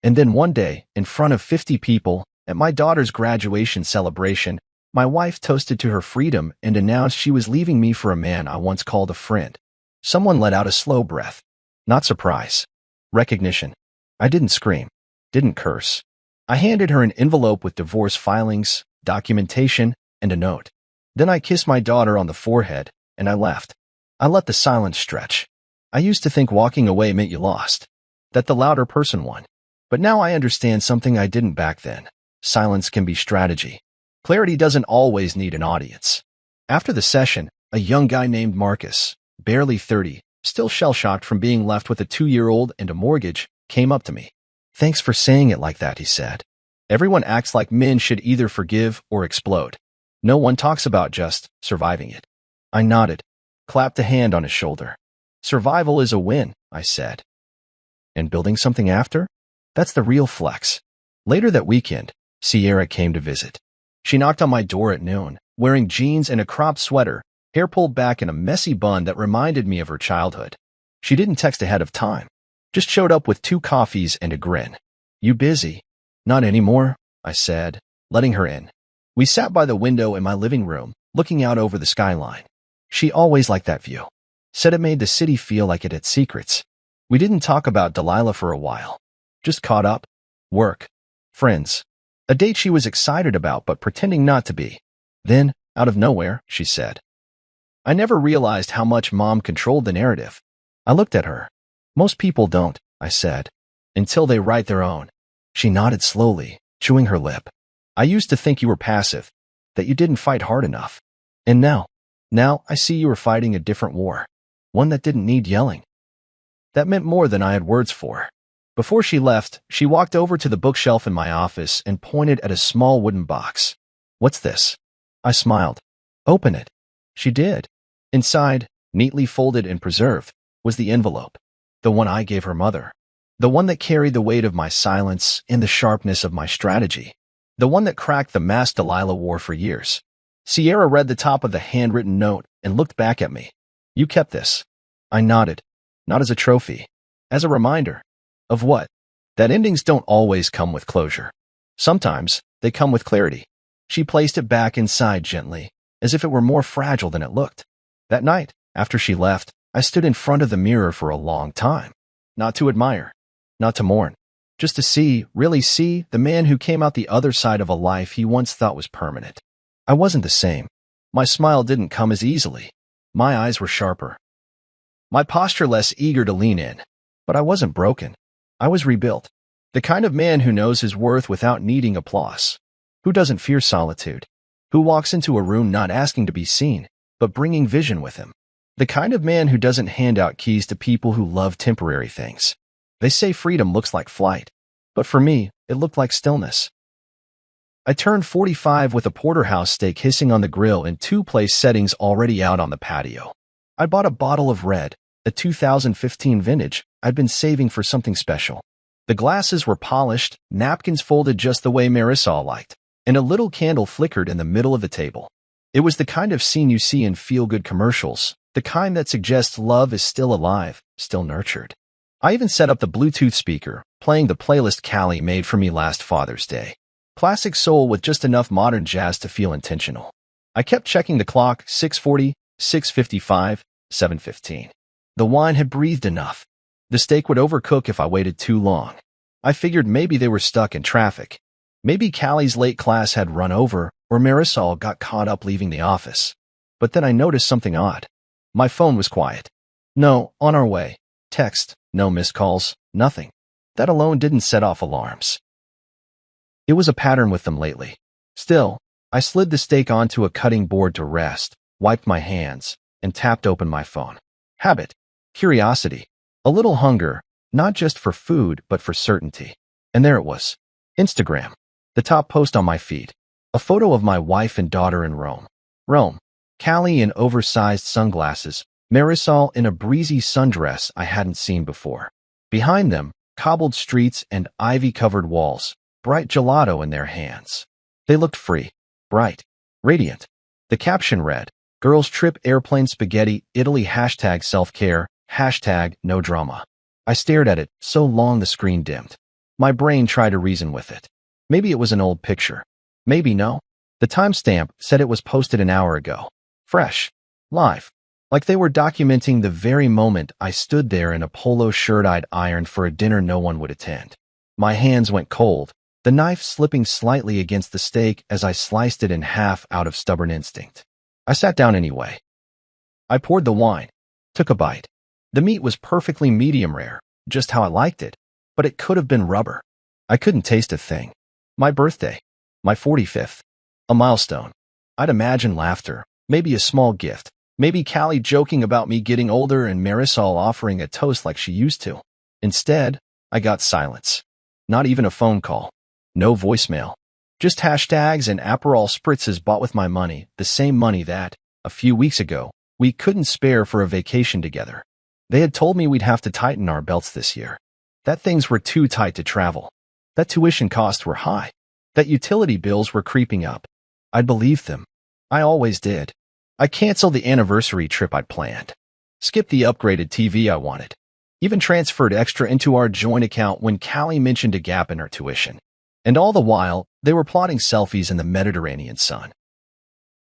A: And then one day, in front of 50 people, at my daughter's graduation celebration, my wife toasted to her freedom and announced she was leaving me for a man I once called a friend. Someone let out a slow breath. Not surprise. Recognition. I didn't scream. Didn't curse. I handed her an envelope with divorce filings, documentation, and a note. Then I kissed my daughter on the forehead, and I left. I let the silence stretch. I used to think walking away meant you lost. That the louder person won. But now I understand something I didn't back then. Silence can be strategy. Clarity doesn't always need an audience. After the session, a young guy named Marcus, barely 30, still shell-shocked from being left with a 2-year-old and a mortgage, came up to me. Thanks for saying it like that, he said. Everyone acts like men should either forgive or explode. No one talks about just surviving it. I nodded, clapped a hand on his shoulder. Survival is a win, I said. And building something after? That's the real flex. Later that weekend, Sierra came to visit. She knocked on my door at noon, wearing jeans and a cropped sweater, hair pulled back in a messy bun that reminded me of her childhood. She didn't text ahead of time. Just showed up with 2 coffees and a grin. You busy? Not anymore, I said, letting her in. We sat by the window in my living room, looking out over the skyline. She always liked that view. Said it made the city feel like it had secrets. We didn't talk about Delilah for a while. Just caught up. Work. Friends. A date she was excited about but pretending not to be. Then, out of nowhere, she said. I never realized how much Mom controlled the narrative. I looked at her. Most people don't, I said. Until they write their own. She nodded slowly, chewing her lip. I used to think you were passive, that you didn't fight hard enough. And now I see you were fighting a different war. One that didn't need yelling. That meant more than I had words for. Before she left, she walked over to the bookshelf in my office and pointed at a small wooden box. What's this? I smiled. Open it. She did. Inside, neatly folded and preserved, was the envelope. The one I gave her mother. The one that carried the weight of my silence and the sharpness of my strategy. The one that cracked the mask Delilah wore for years. Sierra read the top of the handwritten note and looked back at me. You kept this. I nodded. Not as a trophy. As a reminder. Of what? That endings don't always come with closure. Sometimes, they come with clarity. She placed it back inside gently, as if it were more fragile than it looked. That night, after she left, I stood in front of the mirror for a long time. Not to admire. Not to mourn. Just to see, really see, the man who came out the other side of a life he once thought was permanent. I wasn't the same. My smile didn't come as easily. My eyes were sharper. My posture less eager to lean in. But I wasn't broken. I was rebuilt. The kind of man who knows his worth without needing applause. Who doesn't fear solitude. Who walks into a room not asking to be seen, but bringing vision with him. The kind of man who doesn't hand out keys to people who love temporary things. They say freedom looks like flight. But for me, it looked like stillness. I turned 45 with a porterhouse steak hissing on the grill and 2 place settings already out on the patio. I bought a bottle of red, a 2015 vintage I'd been saving for something special. The glasses were polished, napkins folded just the way Marisol liked, and a little candle flickered in the middle of the table. It was the kind of scene you see in feel-good commercials, the kind that suggests love is still alive, still nurtured. I even set up the Bluetooth speaker, playing the playlist Callie made for me last Father's Day. Classic soul with just enough modern jazz to feel intentional. I kept checking the clock, 6:40, 6:55, 7:15. The wine had breathed enough. The steak would overcook if I waited too long. I figured maybe they were stuck in traffic. Maybe Callie's late class had run over, or Marisol got caught up leaving the office. But then I noticed something odd. My phone was quiet. No, on our way. Text, no missed calls, nothing. That alone didn't set off alarms. It was a pattern with them lately. Still, I slid the steak onto a cutting board to rest, wiped my hands, and tapped open my phone. Habit. Curiosity. A little hunger, not just for food, but for certainty. And there it was. Instagram. The top post on my feed. A photo of my wife and daughter in Rome. Callie in oversized sunglasses, Marisol in a breezy sundress I hadn't seen before. Behind them, cobbled streets and ivy-covered walls, bright gelato in their hands. They looked free, bright, radiant. The caption read, "Girls trip airplane spaghetti, Italy #self-care, #no drama." I stared at it so long the screen dimmed. My brain tried to reason with it. Maybe it was an old picture. Maybe no. The timestamp said it was posted an hour ago. Fresh. Live. Like they were documenting the very moment I stood there in a polo shirt I'd ironed for a dinner no one would attend. My hands went cold, the knife slipping slightly against the steak as I sliced it in half out of stubborn instinct. I sat down anyway. I poured the wine, took a bite. The meat was perfectly medium rare, just how I liked it, but it could have been rubber. I couldn't taste a thing. My birthday. My 45th. A milestone. I'd imagine laughter, maybe a small gift, maybe Callie joking about me getting older and Marisol offering a toast like she used to. Instead, I got silence. Not even a phone call. No voicemail. Just hashtags and Aperol spritzes bought with my money, the same money that, a few weeks ago, we couldn't spare for a vacation together. They had told me we'd have to tighten our belts this year. That things were too tight to travel. That tuition costs were high. That utility bills were creeping up. I'd believed them. I always did. I canceled the anniversary trip I'd planned. Skipped the upgraded TV I wanted. Even transferred extra into our joint account when Callie mentioned a gap in her tuition. And all the while, they were plotting selfies in the Mediterranean sun.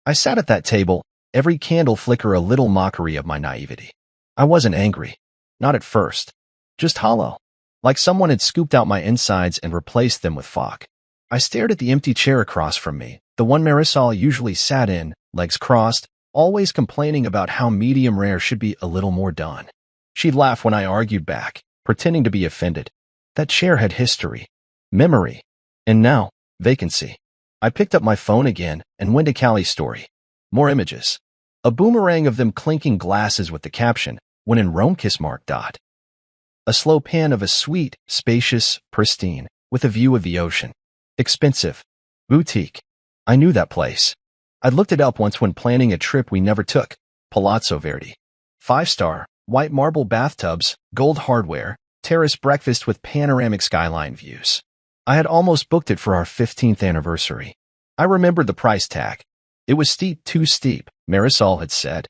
A: I sat at that table, every candle flicker a little mockery of my naivety. I wasn't angry. Not at first. Just hollow. Like someone had scooped out my insides and replaced them with fog. I stared at the empty chair across from me, the one Marisol usually sat in, legs crossed, always complaining about how medium rare should be a little more done. She'd laugh when I argued back, pretending to be offended. That chair had history, memory, and now, vacancy. I picked up my phone again and went to Callie's story. More images. A boomerang of them clinking glasses with the caption, "When in Rome kiss Mark. A slow pan of a suite, spacious, pristine, with a view of the ocean. Expensive. Boutique. I knew that place. I'd looked it up once when planning a trip we never took. Palazzo Verdi. 5-star, white marble bathtubs, gold hardware, terrace breakfast with panoramic skyline views. I had almost booked it for our 15th anniversary. I remembered the price tag. It was steep, too steep, Marisol had said.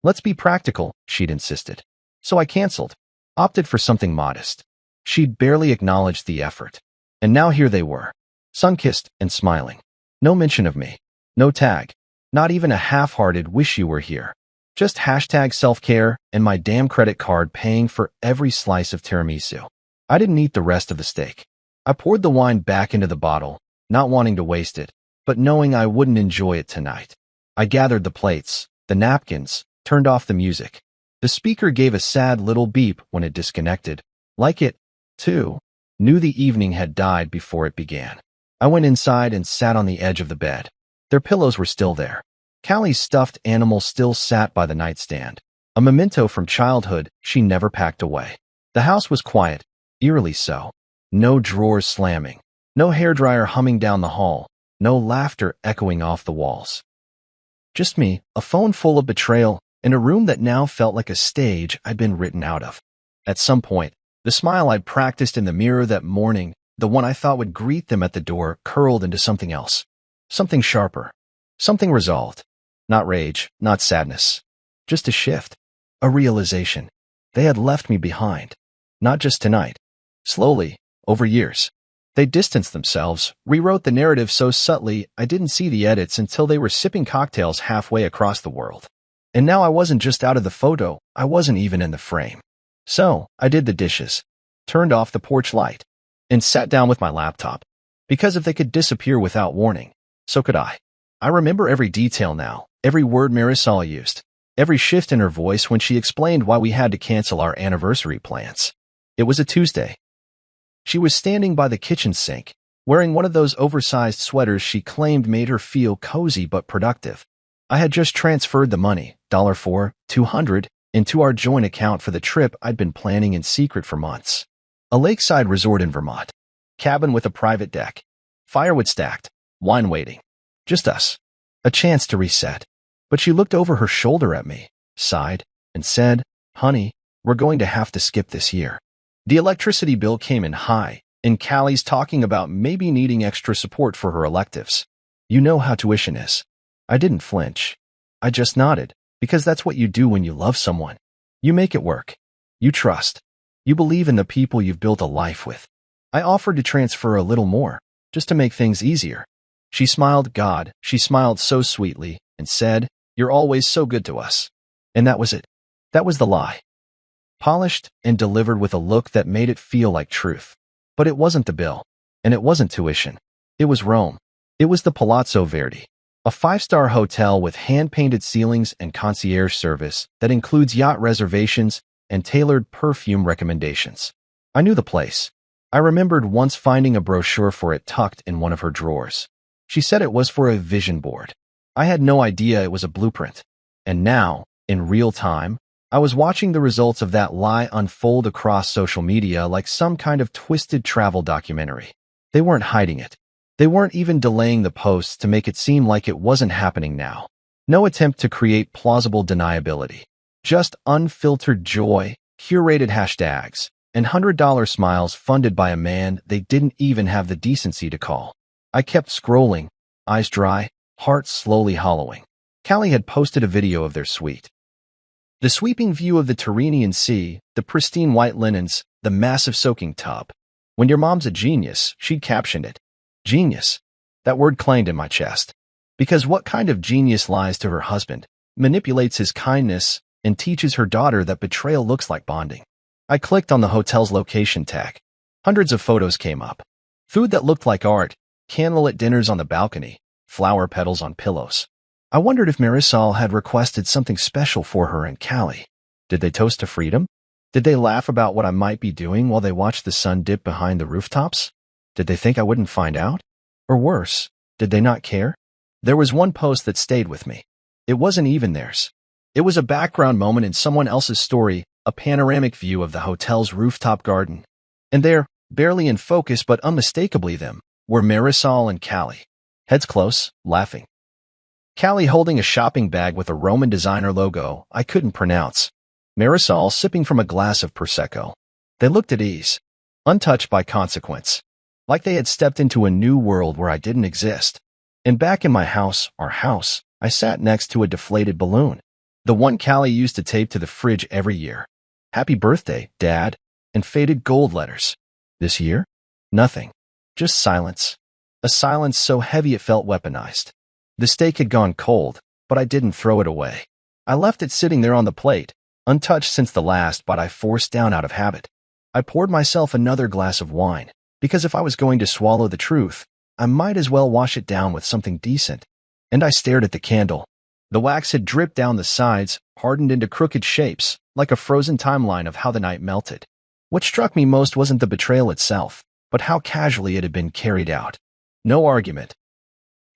A: Let's be practical, she'd insisted. So I canceled. Opted for something modest. She'd barely acknowledged the effort. And now here they were. Sun-kissed and smiling. No mention of me. No tag. Not even a half-hearted wish you were here. Just #self-care and my damn credit card paying for every slice of tiramisu. I didn't eat the rest of the steak. I poured the wine back into the bottle, not wanting to waste it, but knowing I wouldn't enjoy it tonight. I gathered the plates, the napkins, turned off the music. The speaker gave a sad little beep when it disconnected. Like it, too, knew the evening had died before it began. I went inside and sat on the edge of the bed. Their pillows were still there. Callie's stuffed animal still sat by the nightstand, a memento from childhood she never packed away. The house was quiet, eerily so. No drawers slamming, no hairdryer humming down the hall, no laughter echoing off the walls. Just me, a phone full of betrayal, in a room that now felt like a stage I'd been written out of. At some point, the smile I'd practiced in the mirror that morning, the one I thought would greet them at the door, curled into something else. Something sharper. Something resolved. Not rage, not sadness. Just a shift. A realization. They had left me behind. Not just tonight. Slowly, over years. They distanced themselves, rewrote the narrative so subtly I didn't see the edits until they were sipping cocktails halfway across the world. And now I wasn't just out of the photo, I wasn't even in the frame. So, I did the dishes, turned off the porch light, and sat down with my laptop. Because if they could disappear without warning, so could I. I remember every detail now, every word Marisol used, every shift in her voice when she explained why we had to cancel our anniversary plans. It was a Tuesday. She was standing by the kitchen sink, wearing one of those oversized sweaters she claimed made her feel cozy but productive. I had just transferred the money, $200, into our joint account for the trip I'd been planning in secret for months. A lakeside resort in Vermont. Cabin with a private deck. Firewood stacked. Wine waiting. Just us. A chance to reset. But she looked over her shoulder at me, sighed, and said, "Honey, we're going to have to skip this year." The electricity bill came in high, and Callie's talking about maybe needing extra support for her electives. You know how tuition is. I didn't flinch. I just nodded, because that's what you do when you love someone. You make it work. You trust. You believe in the people you've built a life with. I offered to transfer a little more, just to make things easier. She smiled, she smiled so sweetly, and said, "You're always so good to us." And that was it. That was the lie. Polished and delivered with a look that made it feel like truth. But it wasn't the bill. And it wasn't tuition. It was Rome. It was the Palazzo Verdi, a 5-star hotel with hand-painted ceilings and concierge service that includes yacht reservations and tailored perfume recommendations. I knew the place. I remembered once finding a brochure for it tucked in one of her drawers. She said it was for a vision board. I had no idea it was a blueprint. And now, in real time, I was watching the results of that lie unfold across social media like some kind of twisted travel documentary. They weren't hiding it. They weren't even delaying the posts to make it seem like it wasn't happening now. No attempt to create plausible deniability. Just unfiltered joy, curated hashtags, and $100 smiles funded by a man they didn't even have the decency to call. I kept scrolling, eyes dry, heart slowly hollowing. Callie had posted a video of their suite. The sweeping view of the Tyrrhenian Sea, the pristine white linens, the massive soaking tub. When your mom's a genius, she'd captioned it. Genius. That word clanged in my chest. Because what kind of genius lies to her husband, manipulates his kindness, and teaches her daughter that betrayal looks like bonding? I clicked on the hotel's location tag. Hundreds of photos came up. Food that looked like art, candlelit dinners on the balcony, flower petals on pillows. I wondered if Marisol had requested something special for her and Callie. Did they toast to freedom? Did they laugh about what I might be doing while they watched the sun dip behind the rooftops? Did they think I wouldn't find out? Or worse, did they not care? There was one post that stayed with me. It wasn't even theirs. It was a background moment in someone else's story, a panoramic view of the hotel's rooftop garden. And there, barely in focus but unmistakably them, were Marisol and Callie. Heads close, laughing. Callie holding a shopping bag with a Roman designer logo I couldn't pronounce. Marisol sipping from a glass of Prosecco. They looked at ease, untouched by consequence, like they had stepped into a new world where I didn't exist. And back in my house, our house, I sat next to a deflated balloon, the one Callie used to tape to the fridge every year. "Happy birthday, Dad," and faded gold letters. This year? Nothing. Just silence. A silence so heavy it felt weaponized. The steak had gone cold, but I didn't throw it away. I left it sitting there on the plate, untouched since the last bite I forced down out of habit. I poured myself another glass of wine, because if I was going to swallow the truth, I might as well wash it down with something decent. And I stared at the candle. The wax had dripped down the sides, hardened into crooked shapes, like a frozen timeline of how the night melted. What struck me most wasn't the betrayal itself, but how casually it had been carried out. No argument.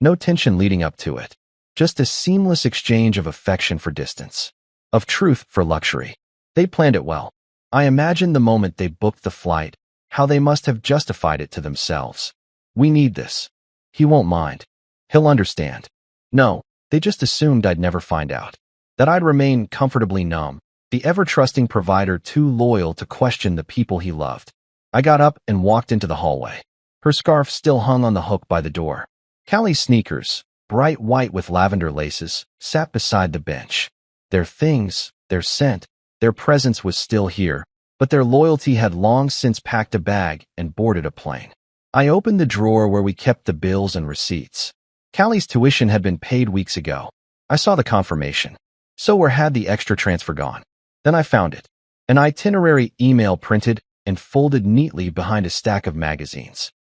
A: No tension leading up to it. Just a seamless exchange of affection for distance. Of truth for luxury. They planned it well. I imagined the moment they booked the flight, how they must have justified it to themselves. "We need this. He won't mind. He'll understand." No, they just assumed I'd never find out. That I'd remain comfortably numb, the ever-trusting provider too loyal to question the people he loved. I got up and walked into the hallway. Her scarf still hung on the hook by the door. Callie's sneakers, bright white with lavender laces, sat beside the bench. Their things, their scent, their presence was still here, but their loyalty had long since packed a bag and boarded a plane. I opened the drawer where we kept the bills and receipts. Callie's tuition had been paid weeks ago. I saw the confirmation. So where had the extra transfer gone? Then I found it. An itinerary email printed and folded neatly behind a stack of magazines.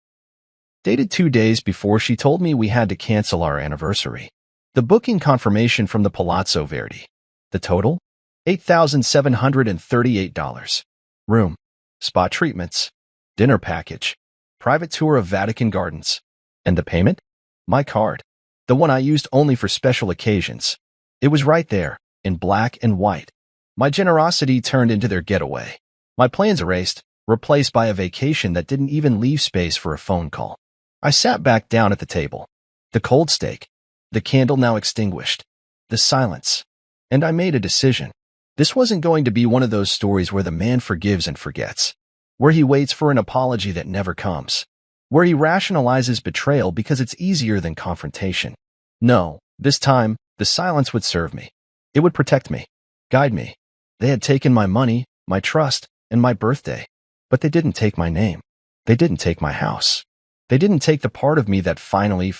A: Dated 2 days before she told me we had to cancel our anniversary. The booking confirmation from the Palazzo Verdi. The total? $8,738. Room, spa treatments, dinner package, private tour of Vatican Gardens. And the payment? My card. The one I used only for special occasions. It was right there, in black and white. My generosity turned into their getaway. My plans erased, replaced by a vacation that didn't even leave space for a phone call. I sat back down at the table. The cold steak. The candle now extinguished. The silence. And I made a decision. This wasn't going to be one of those stories where the man forgives and forgets. where he waits for an apology that never comes, where he rationalizes betrayal because it's easier than confrontation. No, this time, the silence would serve me. It would protect me, guide me. They had taken my money, my trust, and my birthday, but they didn't take my name. They didn't take my house. They didn't take the part of me that finally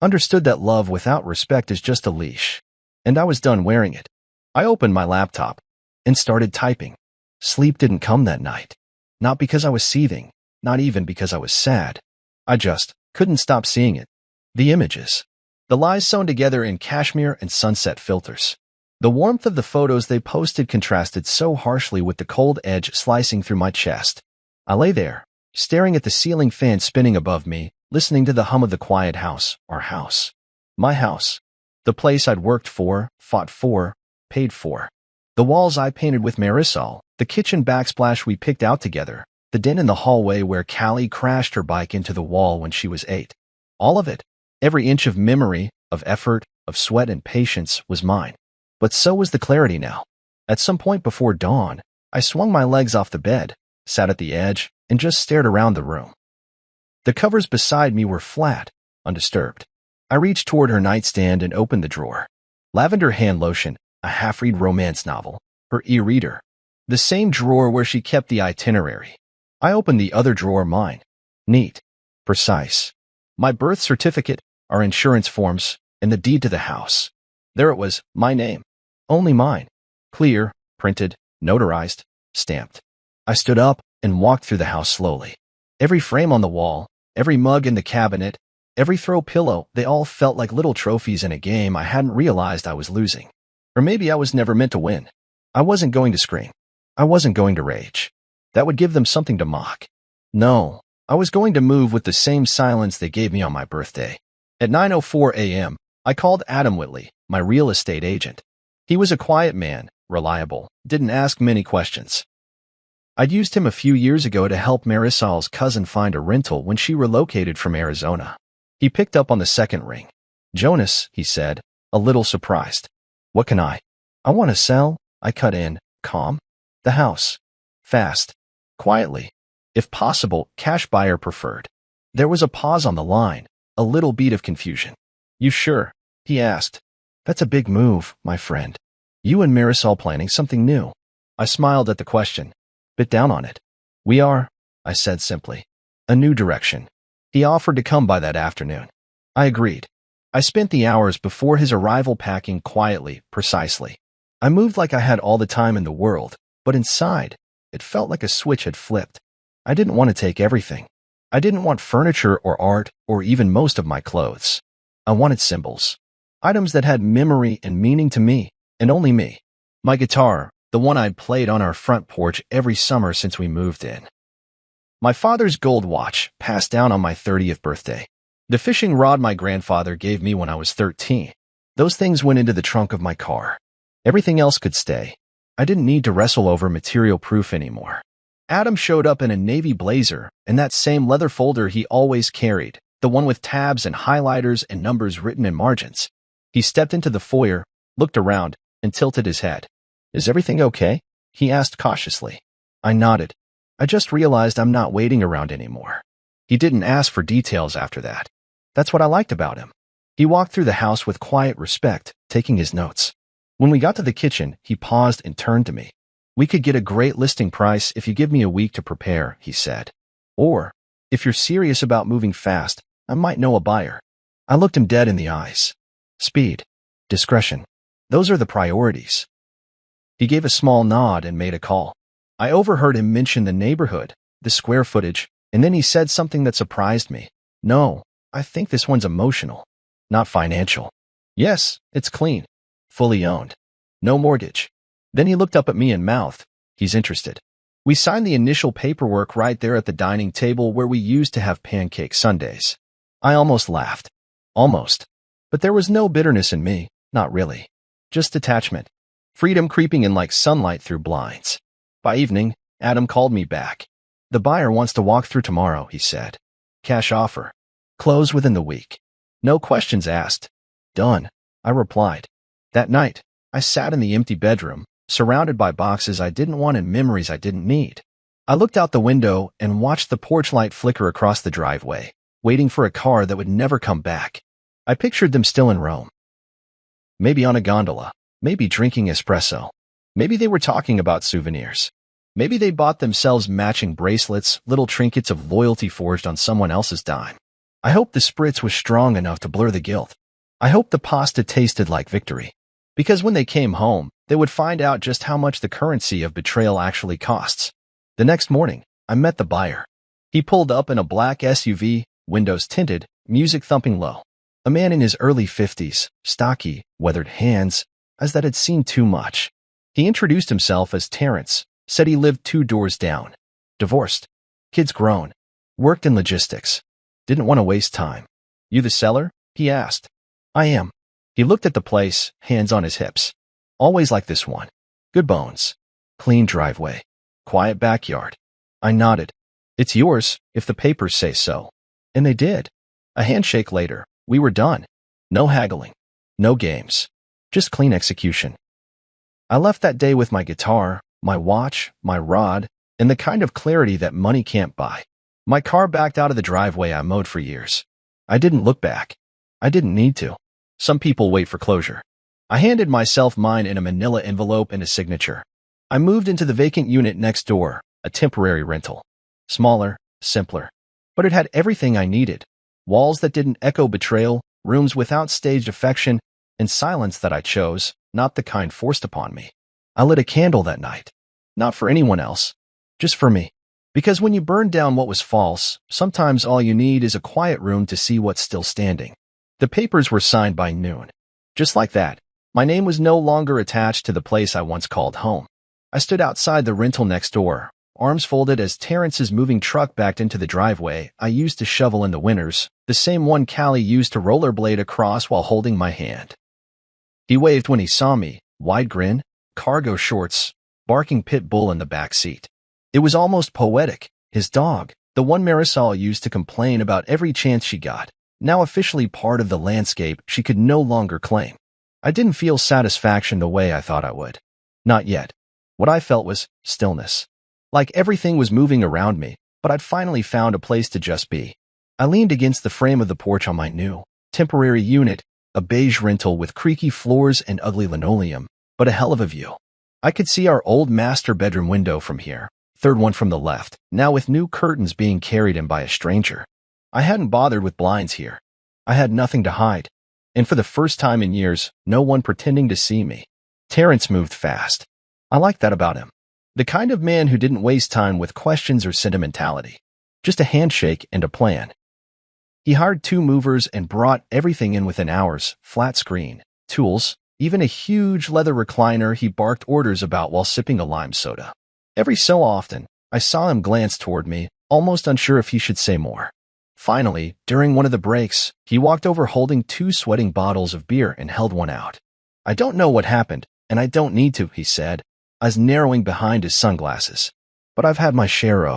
A: understood that love without respect is just a leash. And I was done wearing it. I opened my laptop and started typing. Sleep didn't come that night. Not because I was seething, not even because I was sad. I just couldn't stop seeing it. The images. The lies sewn together in cashmere and sunset filters. The warmth of the photos they posted contrasted so harshly with the cold edge slicing through my chest. I lay there, staring at the ceiling fan spinning above me, listening to the hum of the quiet house, our house. My house. The place I'd worked for, fought for, paid for. The walls I painted with Marisol, the kitchen backsplash we picked out together, the den in the hallway where Callie crashed her bike into the wall when she was 8. All of it, every inch of memory, of effort, of sweat and patience was mine. But so was the clarity now. At some point before dawn, I swung my legs off the bed, sat at the edge, and just stared around the room. The covers beside me were flat, undisturbed. I reached toward her nightstand and opened the drawer. Lavender hand lotion, a half-read romance novel, her e-reader. The same drawer where she kept the itinerary. I opened the other drawer, mine. Neat. Precise. My birth certificate, our insurance forms, and the deed to the house. There it was, my name. Only mine. Clear, printed, notarized, stamped. I stood up and walked through the house slowly. Every frame on the wall, every mug in the cabinet, every throw pillow, they all felt like little trophies in a game I hadn't realized I was losing. Or maybe I was never meant to win. I wasn't going to scream. I wasn't going to rage. That would give them something to mock. No, I was going to move with the same silence they gave me on my birthday. At 9:04 a.m., I called Adam Whitley, my real estate agent. He was a quiet man, reliable, didn't ask many questions. I'd used him a few years ago to help Marisol's cousin find a rental when she relocated from Arizona. He picked up on the second ring. "Jonas," he said, a little surprised. "What can I want to sell," I cut in, calm. "The house. Fast. Quietly. If possible, cash buyer preferred." There was a pause on the line, a little beat of confusion. "You sure?" he asked. "That's a big move, my friend. You and Marisol planning something new?" I smiled at the question. "Bit down on it." "We are," I said simply. "A new direction." He offered to come by that afternoon. I agreed. I spent the hours before his arrival packing quietly, precisely. I moved like I had all the time in the world, but inside, it felt like a switch had flipped. I didn't want to take everything. I didn't want furniture or art or even most of my clothes. I wanted symbols. Items that had memory and meaning to me, and only me. My guitar, the one I'd played on our front porch every summer since we moved in. My father's gold watch, passed down on my 30th birthday. The fishing rod my grandfather gave me when I was 13. Those things went into the trunk of my car. Everything else could stay. I didn't need to wrestle over material proof anymore. Adam showed up in a navy blazer and that same leather folder he always carried, the one with tabs and highlighters and numbers written in margins. He stepped into the foyer, looked around, and tilted his head. "Is everything okay?" he asked cautiously. I nodded. I just realized I'm not waiting around anymore. He didn't ask for details after that. That's what I liked about him. He walked through the house with quiet respect, taking his notes. When we got to the kitchen, he paused and turned to me. "We could get a great listing price if you give me a week to prepare," he said. "Or, if you're serious about moving fast, I might know a buyer." I looked him dead in the eyes. Speed. Discretion. Those are the priorities. He gave a small nod and made a call. I overheard him mention the neighborhood, the square footage, and then he said something that surprised me. "No, I think this one's emotional, not financial." "Yes, it's clean. Fully owned. No mortgage." Then he looked up at me and mouthed, "He's interested." We signed the initial paperwork right there at the dining table where we used to have pancake sundaes. I almost laughed. Almost. But there was no bitterness in me, not really. Just detachment. Freedom creeping in like sunlight through blinds. By evening, Adam called me back. "The buyer wants to walk through tomorrow," he said. "Cash offer. Close within the week. No questions asked." "Done," I replied. That night, I sat in the empty bedroom, surrounded by boxes I didn't want and memories I didn't need. I looked out the window and watched the porch light flicker across the driveway, waiting for a car that would never come back. I pictured them still in Rome. Maybe on a gondola. Maybe drinking espresso. Maybe they were talking about souvenirs. Maybe they bought themselves matching bracelets, little trinkets of loyalty forged on someone else's dime. I hoped the spritz was strong enough to blur the guilt. I hoped the pasta tasted like victory. Because when they came home, they would find out just how much the currency of betrayal actually costs. The next morning, I met the buyer. He pulled up in a black SUV, windows tinted, music thumping low. A man in his early 50s, stocky, weathered hands, as that had seen too much. He introduced himself as Terrence, said he lived 2 doors down. Divorced. Kids grown. Worked in logistics. Didn't want to waste time. You the seller? He asked. I am. He looked at the place, hands on his hips. Always like this one. Good bones. Clean driveway. Quiet backyard. I nodded. It's yours, if the papers say so. And they did. A handshake later, we were done. No haggling. No games. Just clean execution. I left that day with my guitar, my watch, my rod, and the kind of clarity that money can't buy. My car backed out of the driveway I mowed for years. I didn't look back. I didn't need to. Some people wait for closure. I handed myself mine in a manila envelope and a signature. I moved into the vacant unit next door, a temporary rental. Smaller, simpler. But it had everything I needed. Walls that didn't echo betrayal, rooms without staged affection, and silence that I chose, not the kind forced upon me. I lit a candle that night. Not for anyone else. Just for me. Because when you burn down what was false, sometimes all you need is a quiet room to see what's still standing. The papers were signed by noon. Just like that, my name was no longer attached to the place I once called home. I stood outside the rental next door, arms folded as Terrence's moving truck backed into the driveway I used to shovel in the winters, the same one Callie used to rollerblade across while holding my hand. He waved when he saw me, wide grin, cargo shorts, barking pit bull in the back seat. It was almost poetic. His dog, the one Marisol used to complain about every chance she got, now officially part of the landscape she could no longer claim. I didn't feel satisfaction the way I thought I would. Not yet. What I felt was stillness. Like everything was moving around me, but I'd finally found a place to just be. I leaned against the frame of the porch on my new, temporary unit, a beige rental with creaky floors and ugly linoleum, but a hell of a view. I could see our old master bedroom window from here, third one from the left, now with new curtains being carried in by a stranger. I hadn't bothered with blinds here. I had nothing to hide. And for the first time in years, no one pretending to see me. Terrence moved fast. I liked that about him. The kind of man who didn't waste time with questions or sentimentality. Just a handshake and a plan. He hired 2 movers and brought everything in within hours, flat screen, tools, even a huge leather recliner he barked orders about while sipping a lime soda. Every so often, I saw him glance toward me, almost unsure if he should say more. Finally, during one of the breaks, he walked over holding 2 sweating bottles of beer and held one out. I don't know what happened, and I don't need to, he said, eyes narrowing behind his sunglasses. But I've had my share.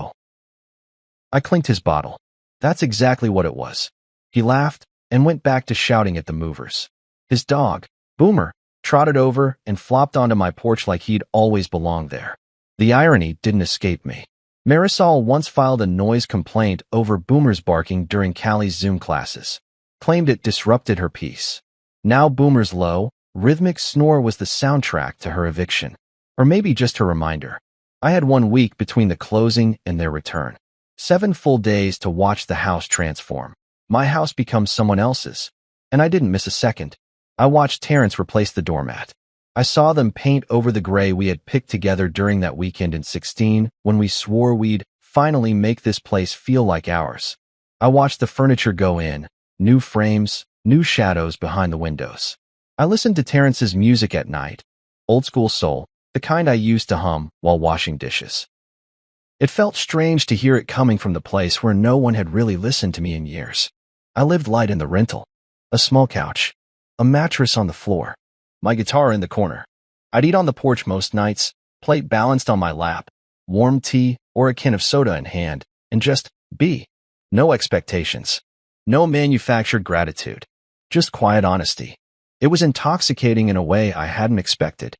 A: I clinked his bottle. That's exactly what it was. He laughed and went back to shouting at the movers. His dog, Boomer, trotted over and flopped onto my porch like he'd always belonged there. The irony didn't escape me. Marisol once filed a noise complaint over Boomer's barking during Callie's Zoom classes. Claimed it disrupted her peace. Now Boomer's low, rhythmic snore was the soundtrack to her eviction. Or maybe just her reminder. I had 1 week between the closing and their return. 7 full days to watch the house transform. My house become someone else's. And I didn't miss a second. I watched Terrence replace the doormat. I saw them paint over the gray we had picked together during that weekend in 16 when we swore we'd finally make this place feel like ours. I watched the furniture go in, new frames, new shadows behind the windows. I listened to Terrence's music at night, old school soul, the kind I used to hum while washing dishes. It felt strange to hear it coming from the place where no one had really listened to me in years. I lived light in the rental. A small couch. A mattress on the floor. My guitar in the corner. I'd eat on the porch most nights, plate balanced on my lap, warm tea or a can of soda in hand, and just be. No expectations. No manufactured gratitude. Just quiet honesty. It was intoxicating in a way I hadn't expected.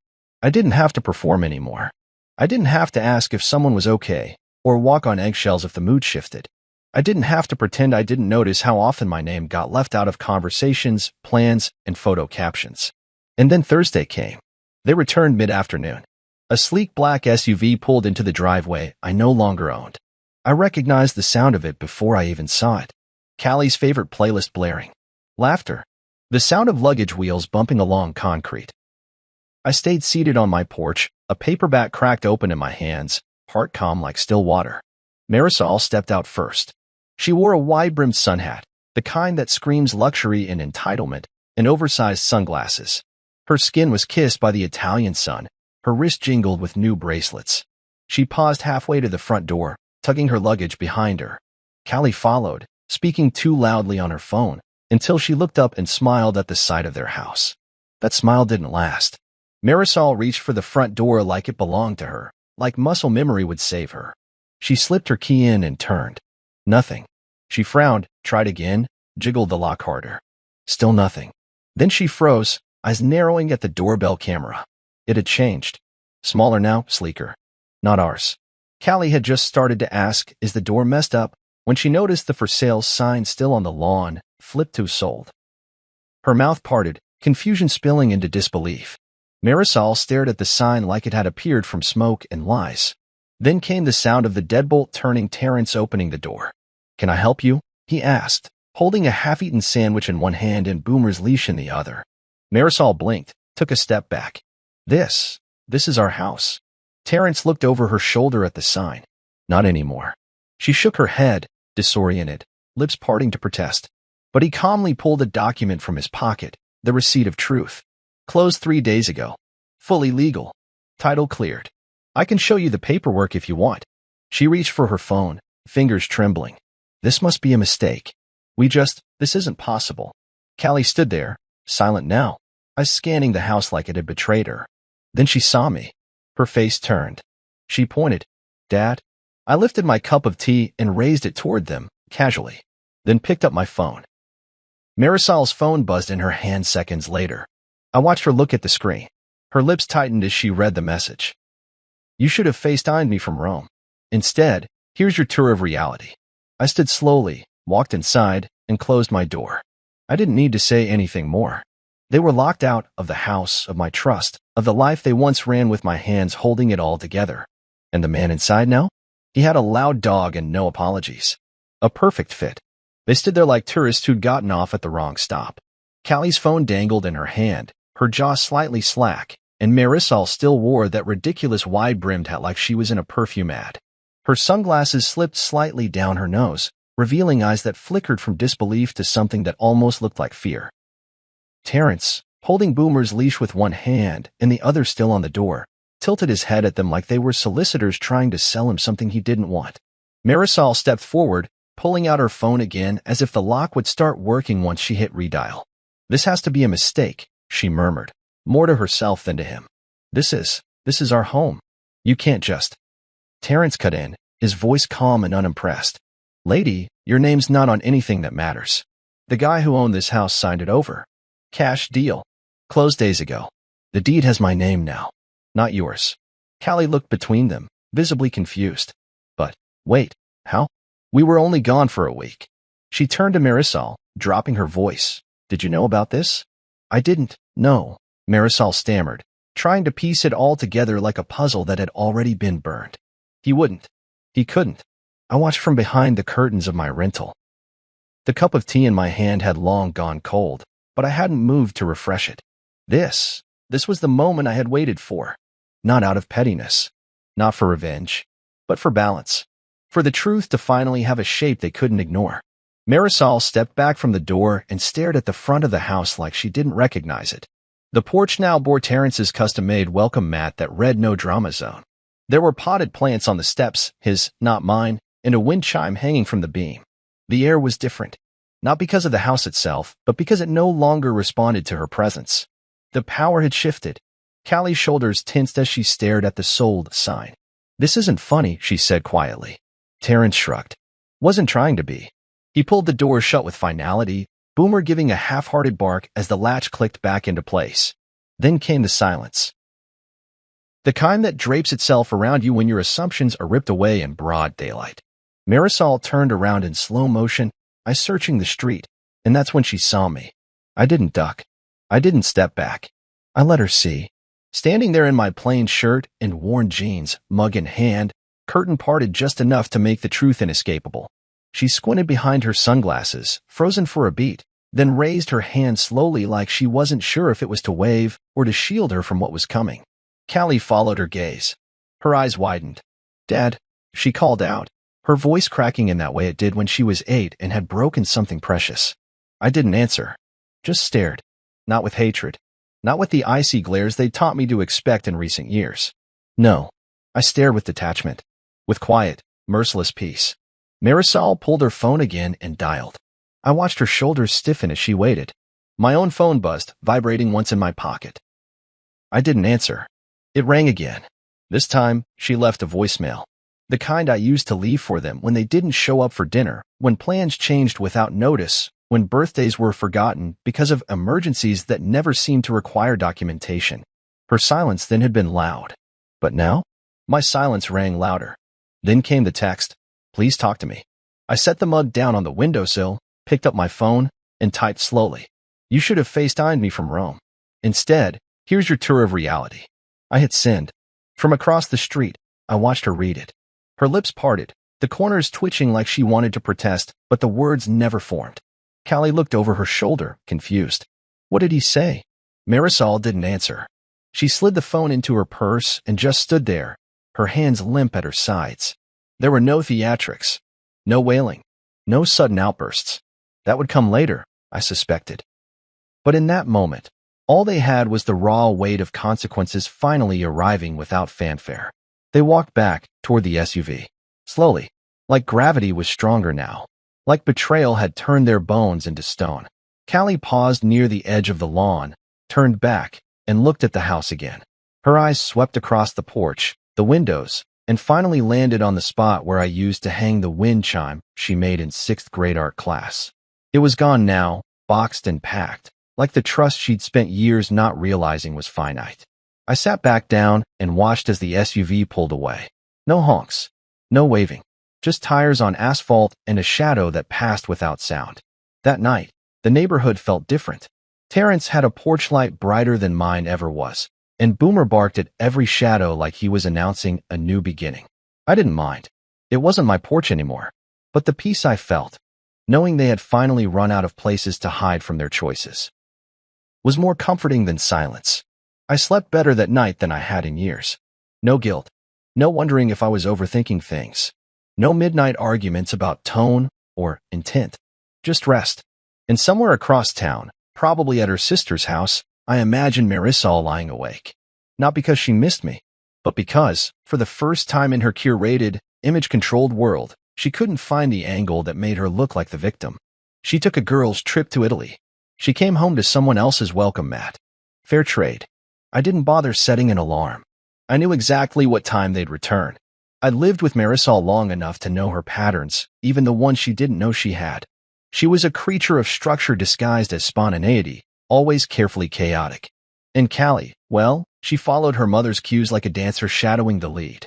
A: I didn't have to perform anymore. I didn't have to ask if someone was okay. or walk on eggshells if the mood shifted. I didn't have to pretend I didn't notice how often my name got left out of conversations, plans, and photo captions. And then Thursday came. They returned mid-afternoon. A sleek black SUV pulled into the driveway I no longer owned. I recognized the sound of it before I even saw it. Callie's favorite playlist blaring. Laughter. The sound of luggage wheels bumping along concrete. I stayed seated on my porch, a paperback cracked open in my hands, heart calm like still water. Marisol stepped out first. She wore a wide-brimmed sun hat, the kind that screams luxury and entitlement, and oversized sunglasses. Her skin was kissed by the Italian sun. Her wrist jingled with new bracelets. She paused halfway to the front door, tugging her luggage behind her. Callie followed, speaking too loudly on her phone, until she looked up and smiled at the sight of their house. That smile didn't last. Marisol reached for the front door like it belonged to her, like muscle memory would save her. She slipped her key in and turned. Nothing. She frowned, tried again, jiggled the lock harder. Still nothing. Then she froze, eyes narrowing at the doorbell camera. It had changed. Smaller now, sleeker. Not ours. Callie had just started to ask, is the door messed up, when she noticed the for sale sign still on the lawn, flipped to sold. Her mouth parted, confusion spilling into disbelief. Marisol stared at the sign like it had appeared from smoke and lies. Then came the sound of the deadbolt turning, Terrence opening the door. Can I help you? He asked, holding a half-eaten sandwich in one hand and Boomer's leash in the other. Marisol blinked, took a step back. This is our house. Terrence looked over her shoulder at the sign. Not anymore. She shook her head, disoriented, lips parting to protest. But he calmly pulled a document from his pocket, the receipt of truth. Closed 3 days ago. Fully legal. Title cleared. I can show you the paperwork if you want. She reached for her phone, fingers trembling. This must be a mistake. This isn't possible. Callie stood there, silent now, eyes scanning the house like it had betrayed her. Then she saw me. Her face turned. She pointed. Dad? I lifted my cup of tea and raised it toward them, casually, then picked up my phone. Marisol's phone buzzed in her hand seconds later. I watched her look at the screen. Her lips tightened as she read the message. You should have FaceTimed me from Rome. Instead, here's your tour of reality. I stood slowly, walked inside, and closed my door. I didn't need to say anything more. They were locked out of the house, of my trust, of the life they once ran with my hands holding it all together. And the man inside now? He had a loud dog and no apologies. A perfect fit. They stood there like tourists who'd gotten off at the wrong stop. Callie's phone dangled in her hand, her jaw slightly slack, and Marisol still wore that ridiculous wide-brimmed hat like she was in a perfume ad. Her sunglasses slipped slightly down her nose, revealing eyes that flickered from disbelief to something that almost looked like fear. Terrence, holding Boomer's leash with one hand and the other still on the door, tilted his head at them like they were solicitors trying to sell him something he didn't want. Marisol stepped forward, pulling out her phone again as if the lock would start working once she hit redial. This has to be a mistake, she murmured, more to herself than to him. This is our home. You can't just... Terrence cut in, his voice calm and unimpressed. Lady, your name's not on anything that matters. The guy who owned this house signed it over. Cash deal. Closed days ago. The deed has my name now. Not yours. Callie looked between them, visibly confused. But, wait, how? We were only gone for a week. She turned to Marisol, dropping her voice. Did you know about this? I didn't, no, Marisol stammered, trying to piece it all together like a puzzle that had already been burned. He wouldn't. He couldn't. I watched from behind the curtains of my rental. The cup of tea in my hand had long gone cold, but I hadn't moved to refresh it. This was the moment I had waited for. Not out of pettiness. Not for revenge. But for balance. For the truth to finally have a shape they couldn't ignore. Marisol stepped back from the door and stared at the front of the house like she didn't recognize it. The porch now bore Terrence's custom-made welcome mat that read No Drama Zone. There were potted plants on the steps, his, not mine, and a wind chime hanging from the beam. The air was different. Not because of the house itself, but because it no longer responded to her presence. The power had shifted. Callie's shoulders tensed as she stared at the sold sign. This isn't funny, she said quietly. Terrence shrugged. Wasn't trying to be. He pulled the door shut with finality, Boomer giving a half-hearted bark as the latch clicked back into place. Then came the silence. The kind that drapes itself around you when your assumptions are ripped away in broad daylight. Marisol turned around in slow motion, eyes searching the street, and that's when she saw me. I didn't duck. I didn't step back. I let her see. Standing there in my plain shirt and worn jeans, mug in hand, curtain parted just enough to make the truth inescapable. She squinted behind her sunglasses, frozen for a beat, then raised her hand slowly like she wasn't sure if it was to wave or to shield her from what was coming. Callie followed her gaze. Her eyes widened. "Dad," she called out, her voice cracking in that way it did when she was 8 and had broken something precious. I didn't answer. Just stared. Not with hatred. Not with the icy glares they'd taught me to expect in recent years. No. I stared with detachment. With quiet, merciless peace. Marisol pulled her phone again and dialed. I watched her shoulders stiffen as she waited. My own phone buzzed, vibrating once in my pocket. I didn't answer. It rang again. This time, she left a voicemail. The kind I used to leave for them when they didn't show up for dinner, when plans changed without notice, when birthdays were forgotten because of emergencies that never seemed to require documentation. Her silence then had been loud. But now? My silence rang louder. Then came the text, "Please talk to me." I set the mug down on the windowsill, picked up my phone, and typed slowly. "You should have FaceTimed me from Rome. Instead, here's your tour of reality." I hit send. From across the street, I watched her read it. Her lips parted, the corners twitching like she wanted to protest, but the words never formed. Callie looked over her shoulder, confused. What did he say? Marisol didn't answer. She slid the phone into her purse and just stood there, her hands limp at her sides. There were no theatrics, no wailing, no sudden outbursts. That would come later, I suspected. But in that moment, all they had was the raw weight of consequences finally arriving without fanfare. They walked back toward the SUV. Slowly, like gravity was stronger now, like betrayal had turned their bones into stone. Callie paused near the edge of the lawn, turned back, and looked at the house again. Her eyes swept across the porch, the windows, and finally landed on the spot where I used to hang the wind chime she made in 6th grade art class. It was gone now, boxed and packed, like the trust she'd spent years not realizing was finite. I sat back down and watched as the SUV pulled away. No honks, no waving, just tires on asphalt and a shadow that passed without sound. That night, the neighborhood felt different. Terrence had a porch light brighter than mine ever was, and Boomer barked at every shadow like he was announcing a new beginning. I didn't mind. It wasn't my porch anymore. But the peace I felt, knowing they had finally run out of places to hide from their choices, was more comforting than silence. I slept better that night than I had in years. No guilt. No wondering if I was overthinking things. No midnight arguments about tone or intent. Just rest. And somewhere across town, probably at her sister's house, I imagined Marisol lying awake. Not because she missed me, but because, for the first time in her curated, image-controlled world, she couldn't find the angle that made her look like the victim. She took a girl's trip to Italy. She came home to someone else's welcome mat. Fair trade. I didn't bother setting an alarm. I knew exactly what time they'd return. I'd lived with Marisol long enough to know her patterns, even the ones she didn't know she had. She was a creature of structure disguised as spontaneity, always carefully chaotic. And Callie, well, she followed her mother's cues like a dancer shadowing the lead.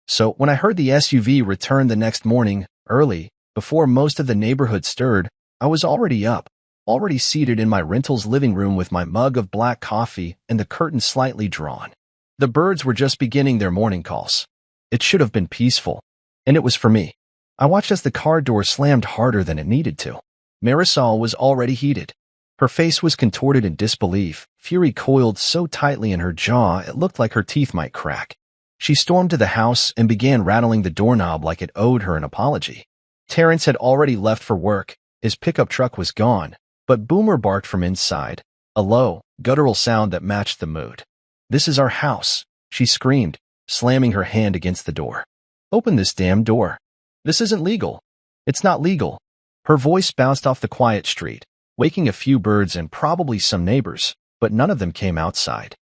A: So when I heard the SUV return the next morning, early, before most of the neighborhood stirred, I was already up, already seated in my rental's living room with my mug of black coffee and the curtain slightly drawn. The birds were just beginning their morning calls. It should have been peaceful, and it was for me. I watched as the car door slammed harder than it needed to. Marisol was already heated. Her face was contorted in disbelief, fury coiled so tightly in her jaw it looked like her teeth might crack. She stormed to the house and began rattling the doorknob like it owed her an apology. Terrence had already left for work. His pickup truck was gone, but Boomer barked from inside, a low, guttural sound that matched the mood. "This is our house," she screamed, slamming her hand against the door. "Open this damn door. This isn't legal. It's not legal." Her voice bounced off the quiet street, waking a few birds and probably some neighbors, but none of them came outside.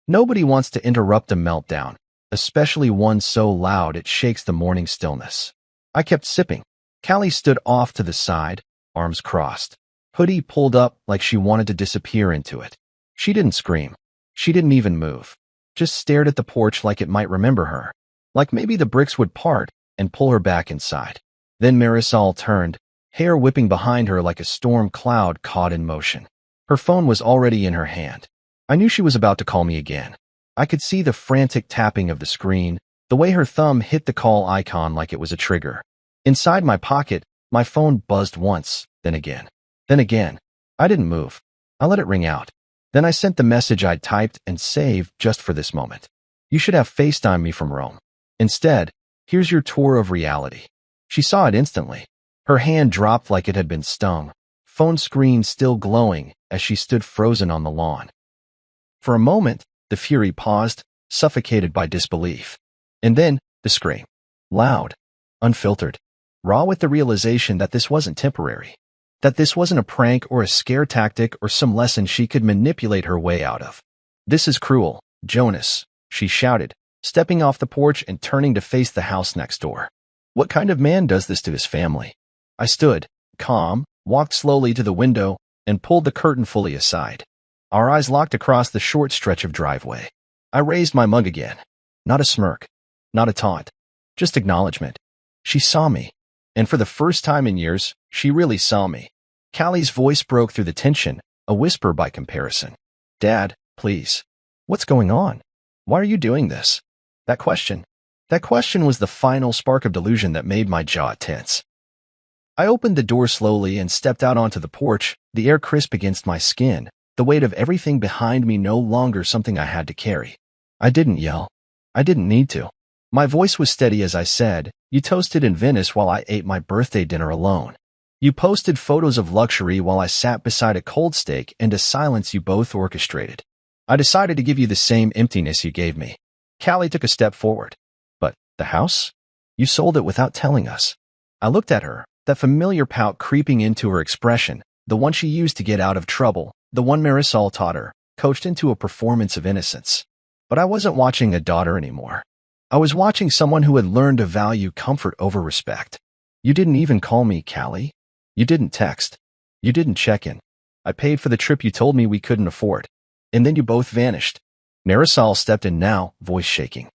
A: Nobody wants to interrupt a meltdown, especially one so loud it shakes the morning stillness. I kept sipping. Callie stood off to the side, arms crossed, hoodie pulled up like she wanted to disappear into it. She didn't scream. She didn't even move. just stared at the porch like it might remember her. Like maybe the bricks would part and pull her back inside. Then Marisol turned, hair whipping behind her like a storm cloud caught in motion. Her phone was already in her hand. I knew she was about to call me again. I could see the frantic tapping of the screen, the way her thumb hit the call icon like it was a trigger. Inside my pocket, my phone buzzed once, then again. Then again. I didn't move. I let it ring out. Then I sent the message I'd typed and saved just for this moment. You should have FaceTimed me from Rome. Instead, here's your tour of reality. She saw it instantly. Her hand dropped like it had been stung, phone screen still glowing as she stood frozen on the lawn. For a moment, the fury paused, suffocated by disbelief. And then, the scream. Loud, unfiltered, raw with the realization that this wasn't temporary. That this wasn't a prank or a scare tactic or some lesson she could manipulate her way out of. This is cruel, Jonas, she shouted, stepping off the porch and turning to face the house next door. What kind of man does this to his family? I stood, calm, walked slowly to the window, and pulled the curtain fully aside. Our eyes locked across the short stretch of driveway. I raised my mug again. Not a smirk, not a taunt, just acknowledgement. She saw me. And for the first time in years, she really saw me. Callie's voice broke through the tension, a whisper by comparison. Dad, please. What's going on? Why are you doing this? That question was the final spark of delusion that made my jaw tense. I opened the door slowly and stepped out onto the porch, the air crisp against my skin, the weight of everything behind me no longer something I had to carry. I didn't yell. I didn't need to. My voice was steady as I said, you toasted in Venice while I ate my birthday dinner alone. You posted photos of luxury while I sat beside a cold steak and a silence you both orchestrated. I decided to give you the same emptiness you gave me. Callie took a step forward. But the house? You sold it without telling us. I looked at her, that familiar pout creeping into her expression, the one she used to get out of trouble, the one Marisol taught her, coached into a performance of innocence. But I wasn't watching a daughter anymore. I was watching someone who had learned to value comfort over respect. You didn't even call me, Callie. You didn't text. You didn't check in. I paid for the trip you told me we couldn't afford. And then you both vanished. Marisol stepped in now, voice shaking.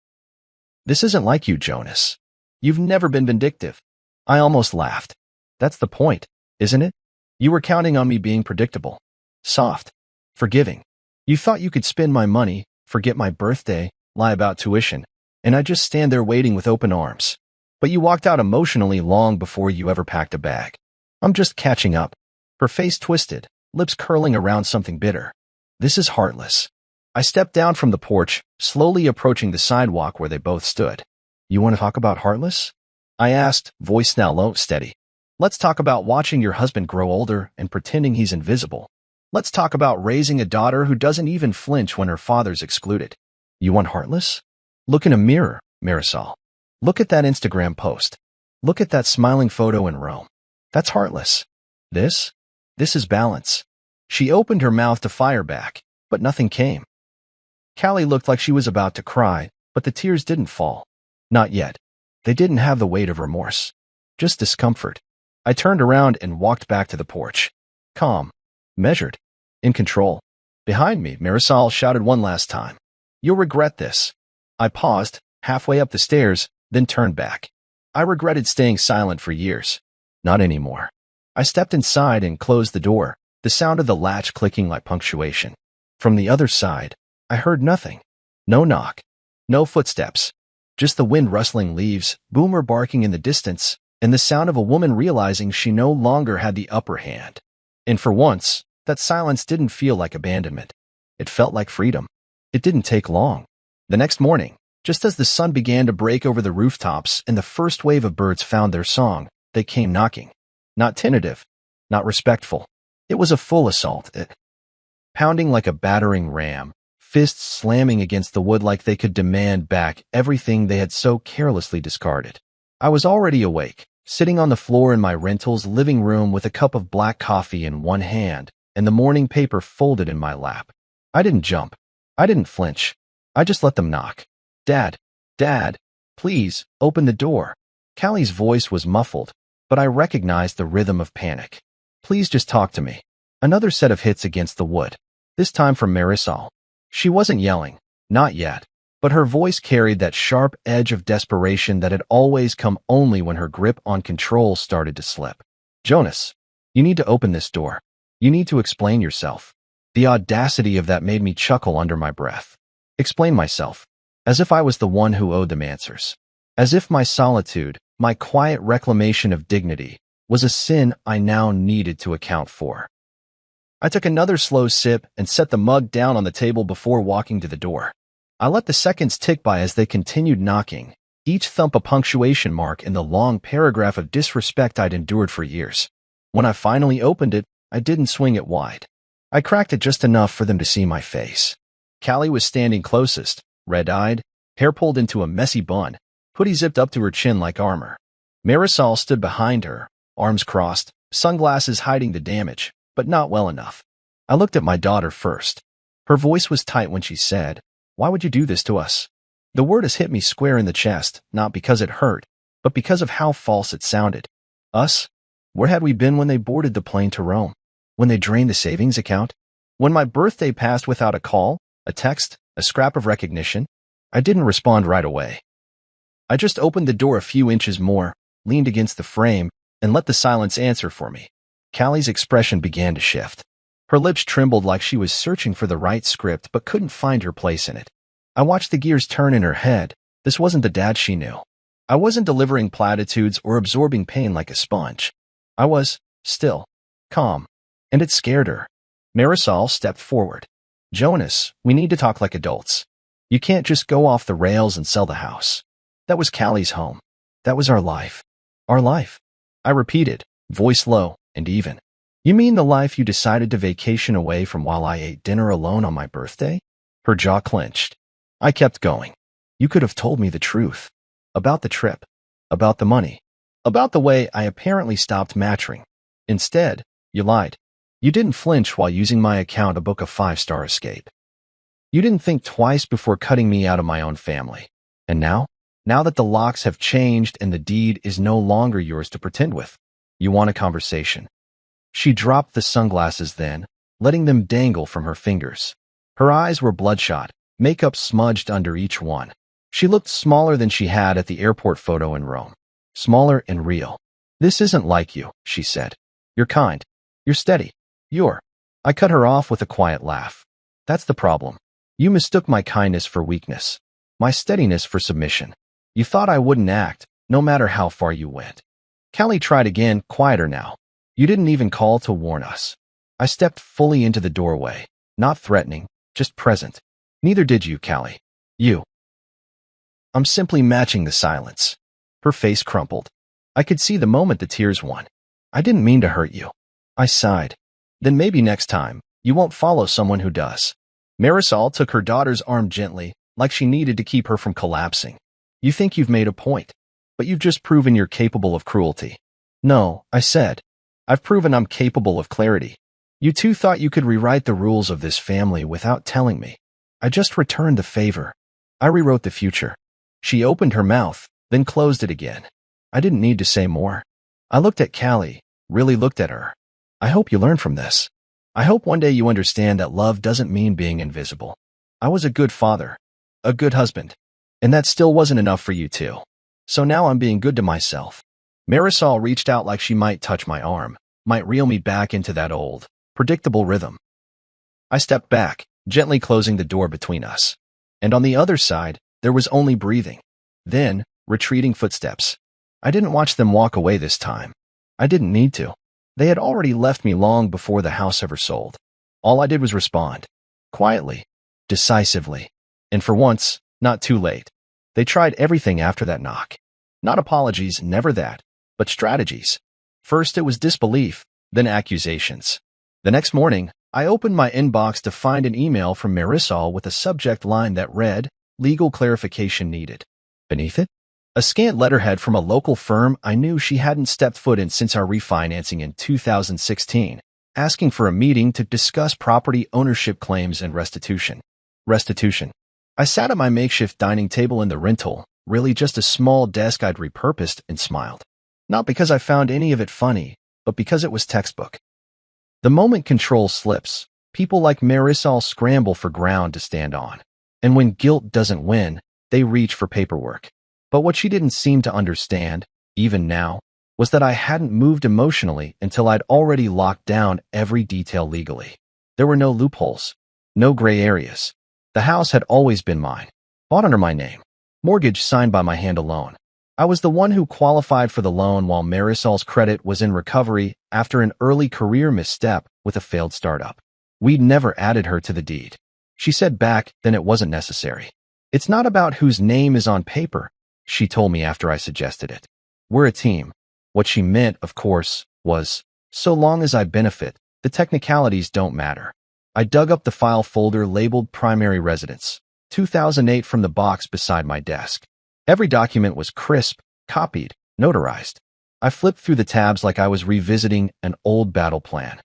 A: This isn't like you, Jonas. You've never been vindictive. I almost laughed. That's the point, isn't it? You were counting on me being predictable, soft, forgiving. You thought you could spend my money, forget my birthday, lie about tuition, and I'd just stand there waiting with open arms. But you walked out emotionally long before you ever packed a bag. I'm just catching up. Her face twisted, lips curling around something bitter. This is heartless. I stepped down from the porch, slowly approaching the sidewalk where they both stood. You want to talk about heartless? I asked, voice now low, steady. Let's talk about watching your husband grow older and pretending he's invisible. Let's talk about raising a daughter who doesn't even flinch when her father's excluded. You want heartless? Look in a mirror, Marisol. Look at that Instagram post. Look at that smiling photo in Rome. That's heartless. This is balance. She opened her mouth to fire back, but nothing came. Callie looked like she was about to cry, but the tears didn't fall. Not yet. They didn't have the weight of remorse. Just discomfort. I turned around and walked back to the porch. Calm. Measured. In control. Behind me, Marisol shouted one last time. You'll regret this. I paused, halfway up the stairs, then turned back. I regretted staying silent for years. Not anymore. I stepped inside and closed the door, the sound of the latch clicking like punctuation. From the other side, I heard nothing. No knock. No footsteps. Just the wind rustling leaves, boomer barking in the distance, and the sound of a woman realizing she no longer had the upper hand. And for once, that silence didn't feel like abandonment. It felt like freedom. It didn't take long. The next morning, just as the sun began to break over the rooftops and the first wave of birds found their song, they came knocking. Not tentative, not respectful. It was a full assault. Pounding like a battering ram, fists slamming against the wood like they could demand back everything they had so carelessly discarded. I was already awake, sitting on the floor in my rental's living room with a cup of black coffee in one hand and the morning paper folded in my lap. I didn't jump. I didn't flinch. I just let them knock. Dad, please, open the door. Callie's voice was muffled, but I recognized the rhythm of panic. Please just talk to me. Another set of hits against the wood, this time from Marisol. She wasn't yelling, not yet, but her voice carried that sharp edge of desperation that had always come only when her grip on control started to slip. Jonas, you need to open this door. You need to explain yourself. The audacity of that made me chuckle under my breath. Explain myself. As if I was the one who owed them answers. As if my solitude, my quiet reclamation of dignity, was a sin I now needed to account for. I took another slow sip and set the mug down on the table before walking to the door. I let the seconds tick by as they continued knocking, each thump a punctuation mark in the long paragraph of disrespect I'd endured for years. When I finally opened it, I didn't swing it wide. I cracked it just enough for them to see my face. Callie was standing closest, red-eyed, hair pulled into a messy bun, hoodie zipped up to her chin like armor. Marisol stood behind her, arms crossed, sunglasses hiding the damage, but not well enough. I looked at my daughter first. Her voice was tight when she said, "Why would you do this to us?" The word has hit me square in the chest, not because it hurt, but because of how false it sounded. Us? Where had we been when they boarded the plane to Rome? When they drained the savings account? When my birthday passed without a call, a text, a scrap of recognition? I didn't respond right away. I just opened the door a few inches more, leaned against the frame, and let the silence answer for me. Callie's expression began to shift. Her lips trembled like she was searching for the right script but couldn't find her place in it. I watched the gears turn in her head. This wasn't the dad she knew. I wasn't delivering platitudes or absorbing pain like a sponge. I was, still, calm. And it scared her. Marisol stepped forward. "Jonas, we need to talk like adults. You can't just go off the rails and sell the house. That was Callie's home. That was our life. Our life." I repeated, voice low and even. "You mean the life you decided to vacation away from while I ate dinner alone on my birthday?" Her jaw clenched. I kept going. "You could have told me the truth. About the trip. About the money. About the way I apparently stopped matching. Instead, you lied. You didn't flinch while using my account to book a 5-star escape. You didn't think twice before cutting me out of my own family. And now? Now that the locks have changed and the deed is no longer yours to pretend with, you want a conversation." She dropped the sunglasses then, letting them dangle from her fingers. Her eyes were bloodshot, makeup smudged under each one. She looked smaller than she had at the airport photo in Rome. Smaller and real. "This isn't like you," she said. "You're kind. You're steady. I cut her off with a quiet laugh. "That's the problem. You mistook my kindness for weakness. My steadiness for submission. You thought I wouldn't act, no matter how far you went." Callie tried again, quieter now. "You didn't even call to warn us." I stepped fully into the doorway, not threatening, just present. "Neither did you, Callie. You." I'm simply matching the silence. Her face crumpled. I could see the moment the tears won. "I didn't mean to hurt you." I sighed. "Then maybe next time, you won't follow someone who does." Marisol took her daughter's arm gently, like she needed to keep her from collapsing. "You think you've made a point, but you've just proven you're capable of cruelty." "No," I said. "I've proven I'm capable of clarity. You two thought you could rewrite the rules of this family without telling me. I just returned the favor. I rewrote the future." She opened her mouth, then closed it again. I didn't need to say more. I looked at Callie, really looked at her. "I hope you learn from this. I hope one day you understand that love doesn't mean being invisible. I was a good father, a good husband, and that still wasn't enough for you too. So now I'm being good to myself." Marisol reached out like she might touch my arm, might reel me back into that old, predictable rhythm. I stepped back, gently closing the door between us. And on the other side, there was only breathing. Then, retreating footsteps. I didn't watch them walk away this time. I didn't need to. They had already left me long before the house ever sold. All I did was respond. Quietly. Decisively. And for once, not too late. They tried everything after that knock. Not apologies, never that, but strategies. First it was disbelief, then accusations. The next morning, I opened my inbox to find an email from Marisol with a subject line that read, "Legal clarification needed." Beneath it, a scant letterhead from a local firm I knew she hadn't stepped foot in since our refinancing in 2016, asking for a meeting to discuss property ownership claims and restitution. Restitution. I sat at my makeshift dining table in the rental, really just a small desk I'd repurposed, and smiled. Not because I found any of it funny, but because it was textbook. The moment control slips, people like Marisol scramble for ground to stand on. And when guilt doesn't win, they reach for paperwork. But what she didn't seem to understand, even now, was that I hadn't moved emotionally until I'd already locked down every detail legally. There were no loopholes, no gray areas. The house had always been mine, bought under my name, mortgage signed by my hand alone. I was the one who qualified for the loan while Marisol's credit was in recovery after an early career misstep with a failed startup. We'd never added her to the deed. She said back then it wasn't necessary. It's not about whose name is on paper, she told me after I suggested it. We're a team. What she meant, of course, was, so long as I benefit, the technicalities don't matter. I dug up the file folder labeled Primary Residence, 2008 from the box beside my desk. Every document was crisp, copied, notarized. I flipped through the tabs like I was revisiting an old battle plan.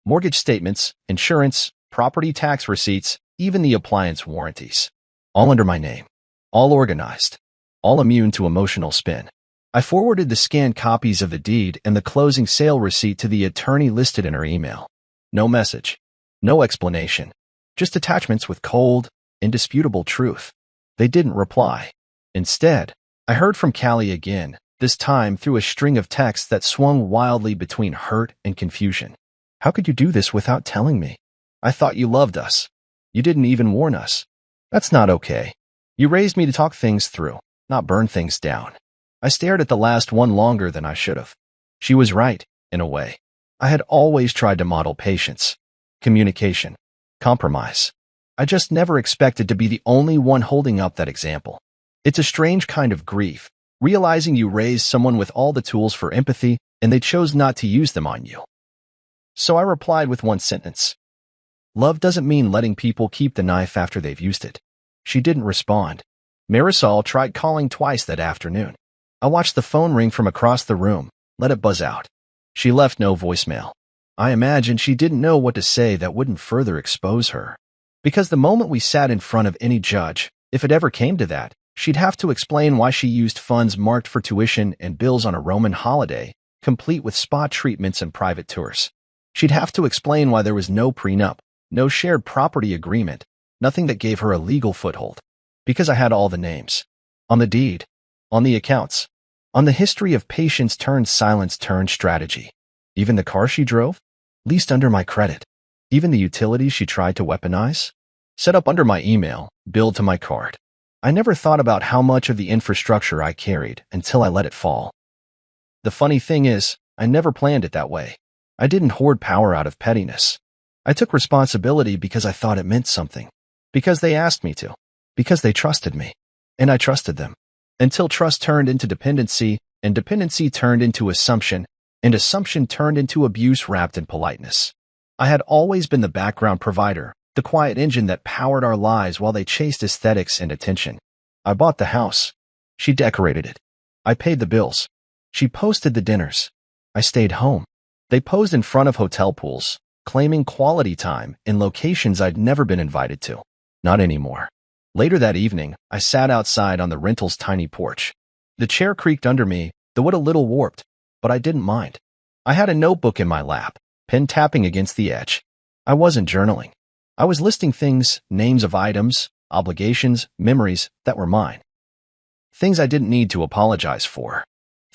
A: Mortgage statements, insurance, property tax receipts, even the appliance warranties. All under my name. All organized. All immune to emotional spin. I forwarded the scanned copies of the deed and the closing sale receipt to the attorney listed in her email. No message. No explanation. Just attachments with cold, indisputable truth. They didn't reply. Instead, I heard from Callie again, this time through a string of texts that swung wildly between hurt and confusion. How could you do this without telling me? I thought you loved us. You didn't even warn us. That's not okay. You raised me to talk things through, not burn things down. I stared at the last one longer than I should have. She was right, in a way. I had always tried to model patience, communication, compromise. I just never expected to be the only one holding up that example. It's a strange kind of grief, realizing you raised someone with all the tools for empathy and they chose not to use them on you. So I replied with one sentence. Love doesn't mean letting people keep the knife after they've used it. She didn't respond. Marisol tried calling twice that afternoon. I watched the phone ring from across the room, let it buzz out. She left no voicemail. I imagined she didn't know what to say that wouldn't further expose her. Because the moment we sat in front of any judge, if it ever came to that, she'd have to explain why she used funds marked for tuition and bills on a Roman holiday, complete with spa treatments and private tours. She'd have to explain why there was no prenup, no shared property agreement, nothing that gave her a legal foothold. Because I had all the names. On the deed. On the accounts. On the history of patience turned silence turned strategy. Even the car she drove? Leased under my credit. Even the utilities she tried to weaponize? Set up under my email, billed to my card. I never thought about how much of the infrastructure I carried until I let it fall. The funny thing is, I never planned it that way. I didn't hoard power out of pettiness. I took responsibility because I thought it meant something. Because they asked me to. Because they trusted me. And I trusted them. Until trust turned into dependency, and dependency turned into assumption, and assumption turned into abuse wrapped in politeness. I had always been the background provider, the quiet engine that powered our lives while they chased aesthetics and attention. I bought the house. She decorated it. I paid the bills. She posted the dinners. I stayed home. They posed in front of hotel pools, claiming quality time in locations I'd never been invited to. Not anymore. Later that evening, I sat outside on the rental's tiny porch. The chair creaked under me, though it a little warped, but I didn't mind. I had a notebook in my lap, pen tapping against the edge. I wasn't journaling. I was listing things, names of items, obligations, memories that were mine. Things I didn't need to apologize for.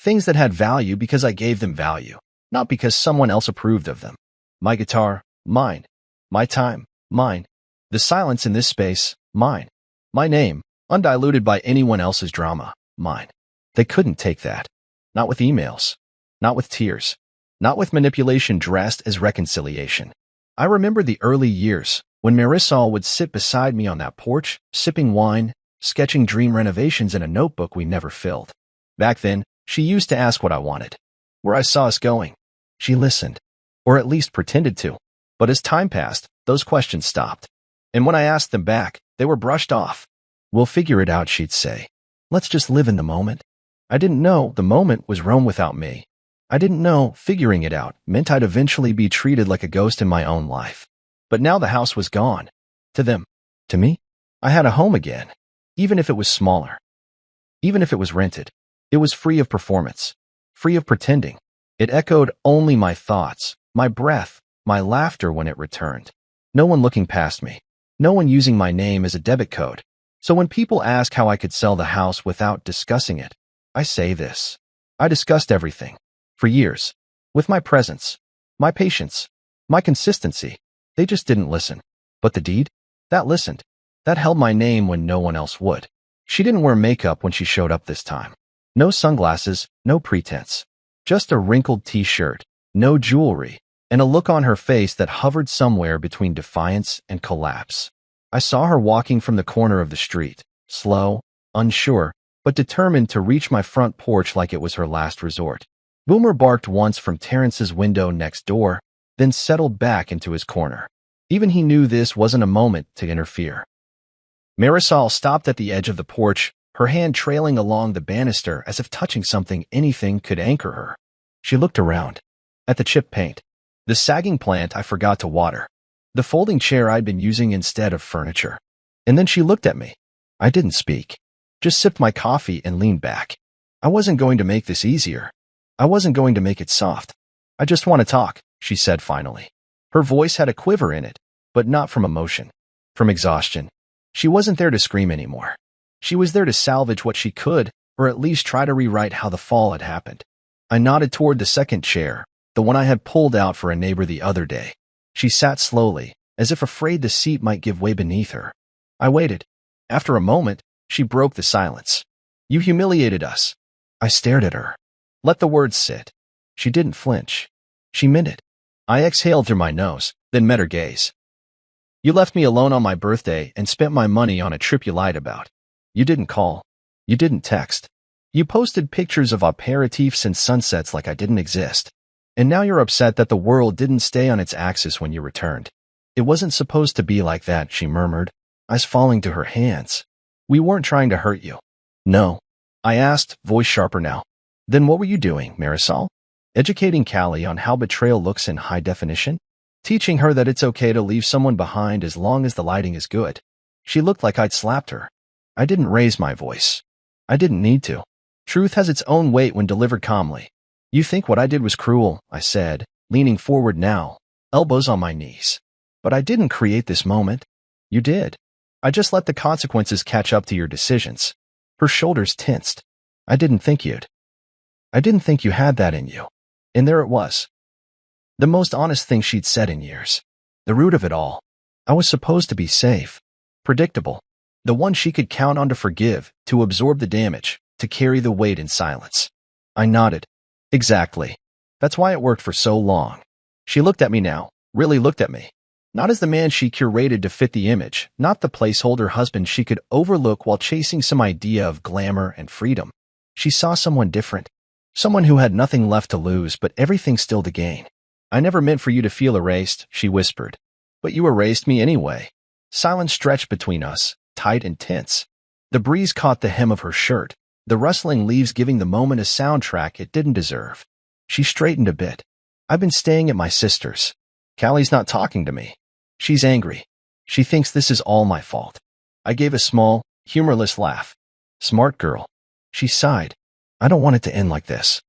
A: Things that had value because I gave them value, not because someone else approved of them. My guitar, mine. My time, mine. The silence in this space, mine. My name, undiluted by anyone else's drama, mine. They couldn't take that. Not with emails. Not with tears. Not with manipulation dressed as reconciliation. I remember the early years when Marisol would sit beside me on that porch, sipping wine, sketching dream renovations in a notebook we never filled. Back then, she used to ask what I wanted, where I saw us going. She listened, or at least pretended to. But as time passed, those questions stopped. And when I asked them back, they were brushed off. We'll figure it out, she'd say. Let's just live in the moment. I didn't know the moment was Rome without me. I didn't know figuring it out meant I'd eventually be treated like a ghost in my own life. But now the house was gone. To them. To me, I had a home again. Even if it was smaller. Even if it was rented. It was free of performance. Free of pretending. It echoed only my thoughts, my breath, my laughter when it returned. No one looking past me. No one using my name as a debit code. So when people ask how I could sell the house without discussing it, I say this. I discussed everything. For years. With my presence. My patience. My consistency. They just didn't listen. But the deed? That listened. That held my name when no one else would. She didn't wear makeup when she showed up this time. No sunglasses, no pretense. Just a wrinkled t-shirt, no jewelry, and a look on her face that hovered somewhere between defiance and collapse. I saw her walking from the corner of the street, slow, unsure, but determined to reach my front porch like it was her last resort. Boomer barked once from Terrence's window next door, then settled back into his corner. Even he knew this wasn't a moment to interfere. Marisol stopped at the edge of the porch, her hand trailing along the banister as if touching something anything could anchor her. She looked around. At the chipped paint. The sagging plant I forgot to water. The folding chair I'd been using instead of furniture. And then she looked at me. I didn't speak. Just sipped my coffee and leaned back. I wasn't going to make this easier. I wasn't going to make it soft. I just want to talk, she said finally. Her voice had a quiver in it, but not from emotion. From exhaustion. She wasn't there to scream anymore. She was there to salvage what she could, or at least try to rewrite how the fall had happened. I nodded toward the second chair, the one I had pulled out for a neighbor the other day. She sat slowly, as if afraid the seat might give way beneath her. I waited. After a moment, she broke the silence. You humiliated us. I stared at her. Let the words sit. She didn't flinch. She meant it. I exhaled through my nose, then met her gaze. You left me alone on my birthday and spent my money on a trip you lied about. You didn't call. You didn't text. You posted pictures of aperitifs and sunsets like I didn't exist. And now you're upset that the world didn't stay on its axis when you returned. It wasn't supposed to be like that, she murmured, eyes falling to her hands. We weren't trying to hurt you. No. I asked, voice sharper now. Then what were you doing, Marisol? Educating Callie on how betrayal looks in high definition? Teaching her that it's okay to leave someone behind as long as the lighting is good. She looked like I'd slapped her. I didn't raise my voice. I didn't need to. Truth has its own weight when delivered calmly. You think what I did was cruel, I said, leaning forward now, elbows on my knees. But I didn't create this moment. You did. I just let the consequences catch up to your decisions. Her shoulders tensed. I didn't think you had that in you. And there it was. The most honest thing she'd said in years. The root of it all. I was supposed to be safe. Predictable. The one she could count on to forgive, to absorb the damage, to carry the weight in silence. I nodded. Exactly. That's why it worked for so long. She looked at me now, really looked at me. Not as the man she curated to fit the image, not the placeholder husband she could overlook while chasing some idea of glamour and freedom. She saw someone different. Someone who had nothing left to lose but everything still to gain. I never meant for you to feel erased, she whispered. But you erased me anyway. Silence stretched between us, tight and tense. The breeze caught the hem of her shirt, the rustling leaves giving the moment a soundtrack it didn't deserve. She straightened a bit. I've been staying at my sister's. Callie's not talking to me. She's angry. She thinks this is all my fault. I gave a small, humorless laugh. Smart girl. She sighed. I don't want it to end like this.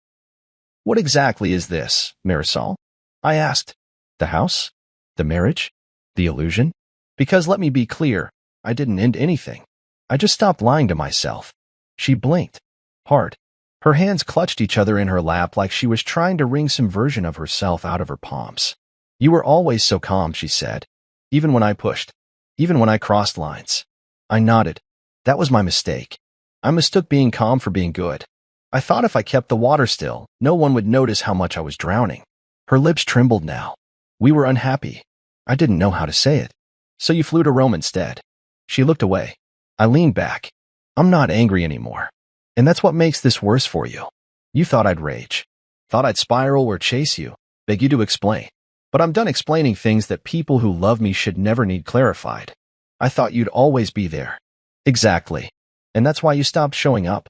A: What exactly is this, Marisol? I asked. The house? The marriage? The illusion? Because let me be clear, I didn't end anything. I just stopped lying to myself. She blinked. Hard. Her hands clutched each other in her lap like she was trying to wring some version of herself out of her palms. You were always so calm, she said. Even when I pushed. Even when I crossed lines. I nodded. That was my mistake. I mistook being calm for being good. I thought if I kept the water still, no one would notice how much I was drowning. Her lips trembled now. We were unhappy. I didn't know how to say it. So you flew to Rome instead. She looked away. I leaned back. I'm not angry anymore. And that's what makes this worse for you. You thought I'd rage. Thought I'd spiral or chase you. Beg you to explain. But I'm done explaining things that people who love me should never need clarified. I thought you'd always be there. Exactly. And that's why you stopped showing up.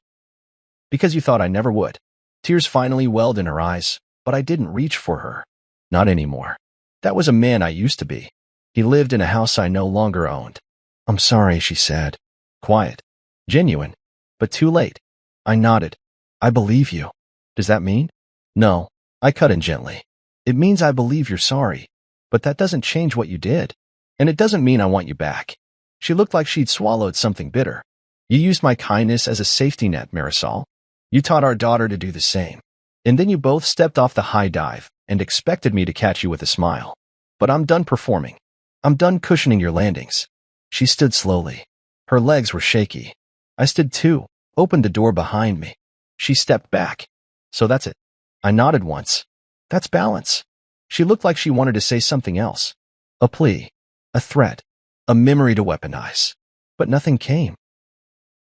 A: Because you thought I never would. Tears finally welled in her eyes, but I didn't reach for her. Not anymore. That was a man I used to be. He lived in a house I no longer owned. I'm sorry, she said. Quiet. Genuine. But too late. I nodded. I believe you. Does that mean? No. I cut in gently. It means I believe you're sorry. But that doesn't change what you did. And it doesn't mean I want you back. She looked like she'd swallowed something bitter. You used my kindness as a safety net, Marisol. You taught our daughter to do the same. And then you both stepped off the high dive and expected me to catch you with a smile. But I'm done performing. I'm done cushioning your landings. She stood slowly. Her legs were shaky. I stood too, opened the door behind me. She stepped back. So that's it. I nodded once. That's balance. She looked like she wanted to say something else. A plea. A threat. A memory to weaponize. But nothing came.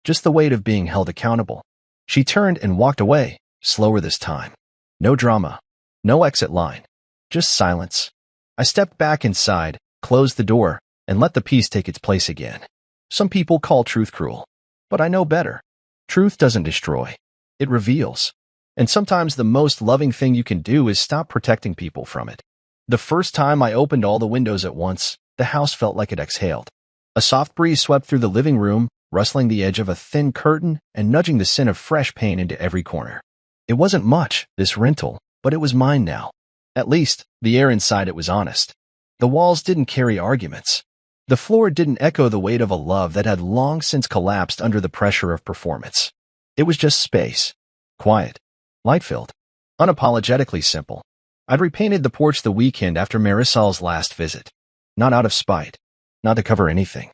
A: Just the weight of being held accountable. She turned and walked away, slower this time. No drama. No exit line. Just silence. I stepped back inside, closed the door, and let the peace take its place again. Some people call truth cruel. But I know better. Truth doesn't destroy. It reveals. And sometimes the most loving thing you can do is stop protecting people from it. The first time I opened all the windows at once, the house felt like it exhaled. A soft breeze swept through the living room, rustling the edge of a thin curtain and nudging the scent of fresh paint into every corner. It wasn't much, this rental, but it was mine now. At least, the air inside it was honest. The walls didn't carry arguments. The floor didn't echo the weight of a love that had long since collapsed under the pressure of performance. It was just space. Quiet. Light-filled. Unapologetically simple. I'd repainted the porch the weekend after Marisol's last visit. Not out of spite. Not to cover anything.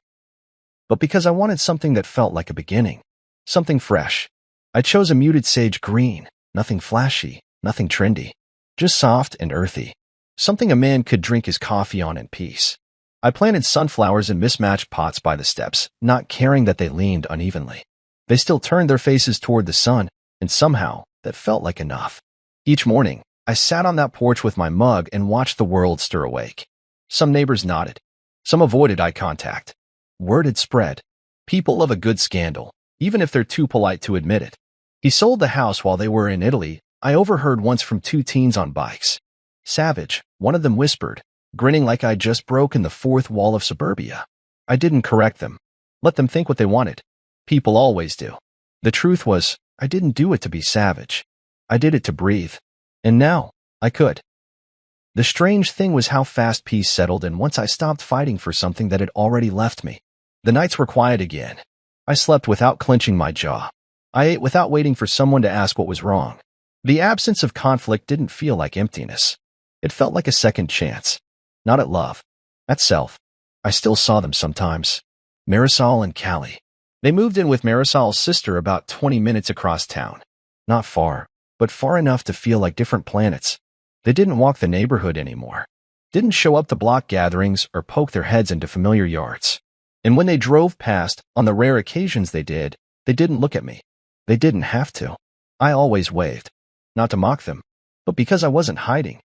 A: But because I wanted something that felt like a beginning. Something fresh. I chose a muted sage green. Nothing flashy. Nothing trendy. Just soft and earthy. Something a man could drink his coffee on in peace. I planted sunflowers in mismatched pots by the steps, not caring that they leaned unevenly. They still turned their faces toward the sun, and somehow, that felt like enough. Each morning, I sat on that porch with my mug and watched the world stir awake. Some neighbors nodded. Some avoided eye contact. Word had spread. People love a good scandal, even if they're too polite to admit it. He sold the house while they were in Italy. I overheard once from two teens on bikes. Savage, one of them whispered, grinning like I'd just broken the fourth wall of suburbia. I didn't correct them. Let them think what they wanted. People always do. The truth was, I didn't do it to be savage. I did it to breathe. And now, I could. The strange thing was how fast peace settled in once I stopped fighting for something that had already left me. The nights were quiet again. I slept without clenching my jaw. I ate without waiting for someone to ask what was wrong. The absence of conflict didn't feel like emptiness. It felt like a second chance. Not at love. At self. I still saw them sometimes. Marisol and Callie. They moved in with Marisol's sister about 20 minutes across town. Not far, but far enough to feel like different planets. They didn't walk the neighborhood anymore. Didn't show up to block gatherings or poke their heads into familiar yards. And when they drove past, on the rare occasions they didn't look at me. They didn't have to. I always waved. Not to mock them, but because I wasn't hiding.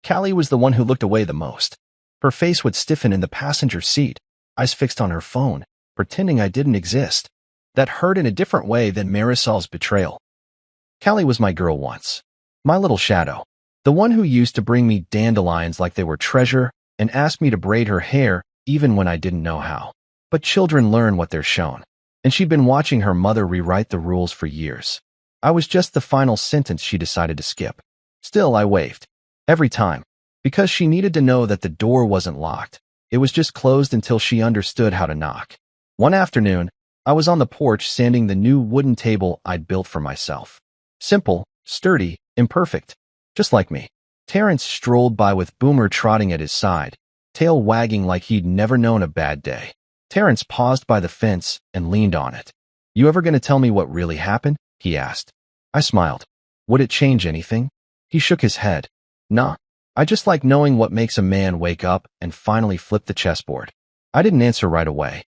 A: Callie was the one who looked away the most. Her face would stiffen in the passenger seat, eyes fixed on her phone, pretending I didn't exist. That hurt in a different way than Marisol's betrayal. Callie was my girl once. My little shadow. The one who used to bring me dandelions like they were treasure and ask me to braid her hair even when I didn't know how. But children learn what they're shown. And she'd been watching her mother rewrite the rules for years. I was just the final sentence she decided to skip. Still, I waved. Every time. Because she needed to know that the door wasn't locked. It was just closed until she understood how to knock. One afternoon, I was on the porch sanding the new wooden table I'd built for myself. Simple, sturdy, imperfect. Just like me. Terrence strolled by with Boomer trotting at his side, tail wagging like he'd never known a bad day. Terrence paused by the fence and leaned on it. "You ever gonna tell me what really happened?" he asked. I smiled. Would it change anything? He shook his head. Nah. I just like knowing what makes a man wake up and finally flip the chessboard. I didn't answer right away.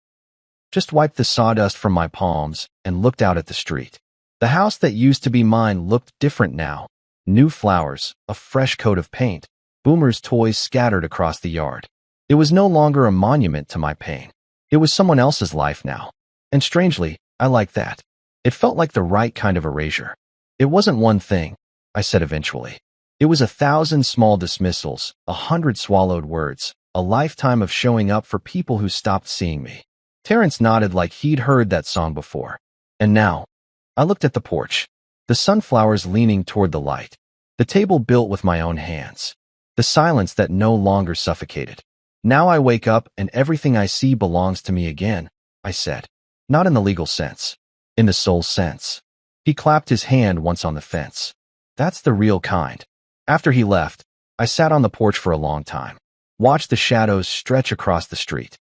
A: Just wiped the sawdust from my palms and looked out at the street. The house that used to be mine looked different now. New flowers, a fresh coat of paint, Boomer's toys scattered across the yard. It was no longer a monument to my pain. It was someone else's life now. And strangely, I liked that. It felt like the right kind of erasure. It wasn't one thing, I said eventually. It was 1,000 small dismissals, 100 swallowed words, a lifetime of showing up for people who stopped seeing me. Terrence nodded like he'd heard that song before. And now, I looked at the porch, the sunflowers leaning toward the light, the table built with my own hands, the silence that no longer suffocated. Now I wake up and everything I see belongs to me again, I said. Not in the legal sense. In the soul sense. He clapped his hand once on the fence. That's the real kind. After he left, I sat on the porch for a long time. Watched the shadows stretch across the street.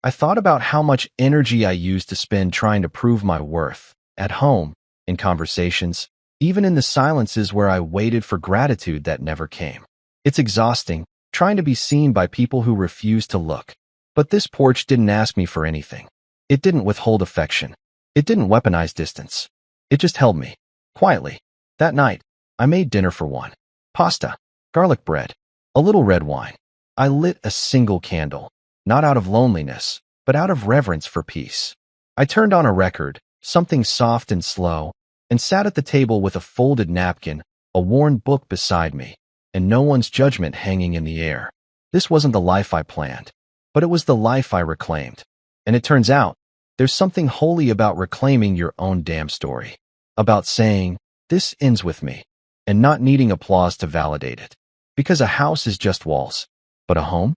A: I thought about how much energy I used to spend trying to prove my worth. At home, in conversations, even in the silences where I waited for gratitude that never came. It's exhausting, trying to be seen by people who refuse to look. But this porch didn't ask me for anything. It didn't withhold affection. It didn't weaponize distance. It just held me, quietly. That night, I made dinner for one. Pasta, garlic bread, a little red wine. I lit a single candle, not out of loneliness, but out of reverence for peace. I turned on a record, something soft and slow, and sat at the table with a folded napkin, a worn book beside me, and no one's judgment hanging in the air. This wasn't the life I planned, but it was the life I reclaimed. And it turns out, there's something holy about reclaiming your own damn story. About saying, this ends with me, and not needing applause to validate it. Because a house is just walls. But a home?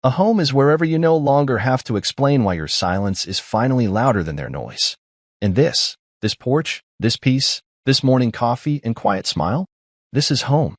A: A home is wherever you no longer have to explain why your silence is finally louder than their noise. And this porch, this peace, this morning coffee and quiet smile, this is home.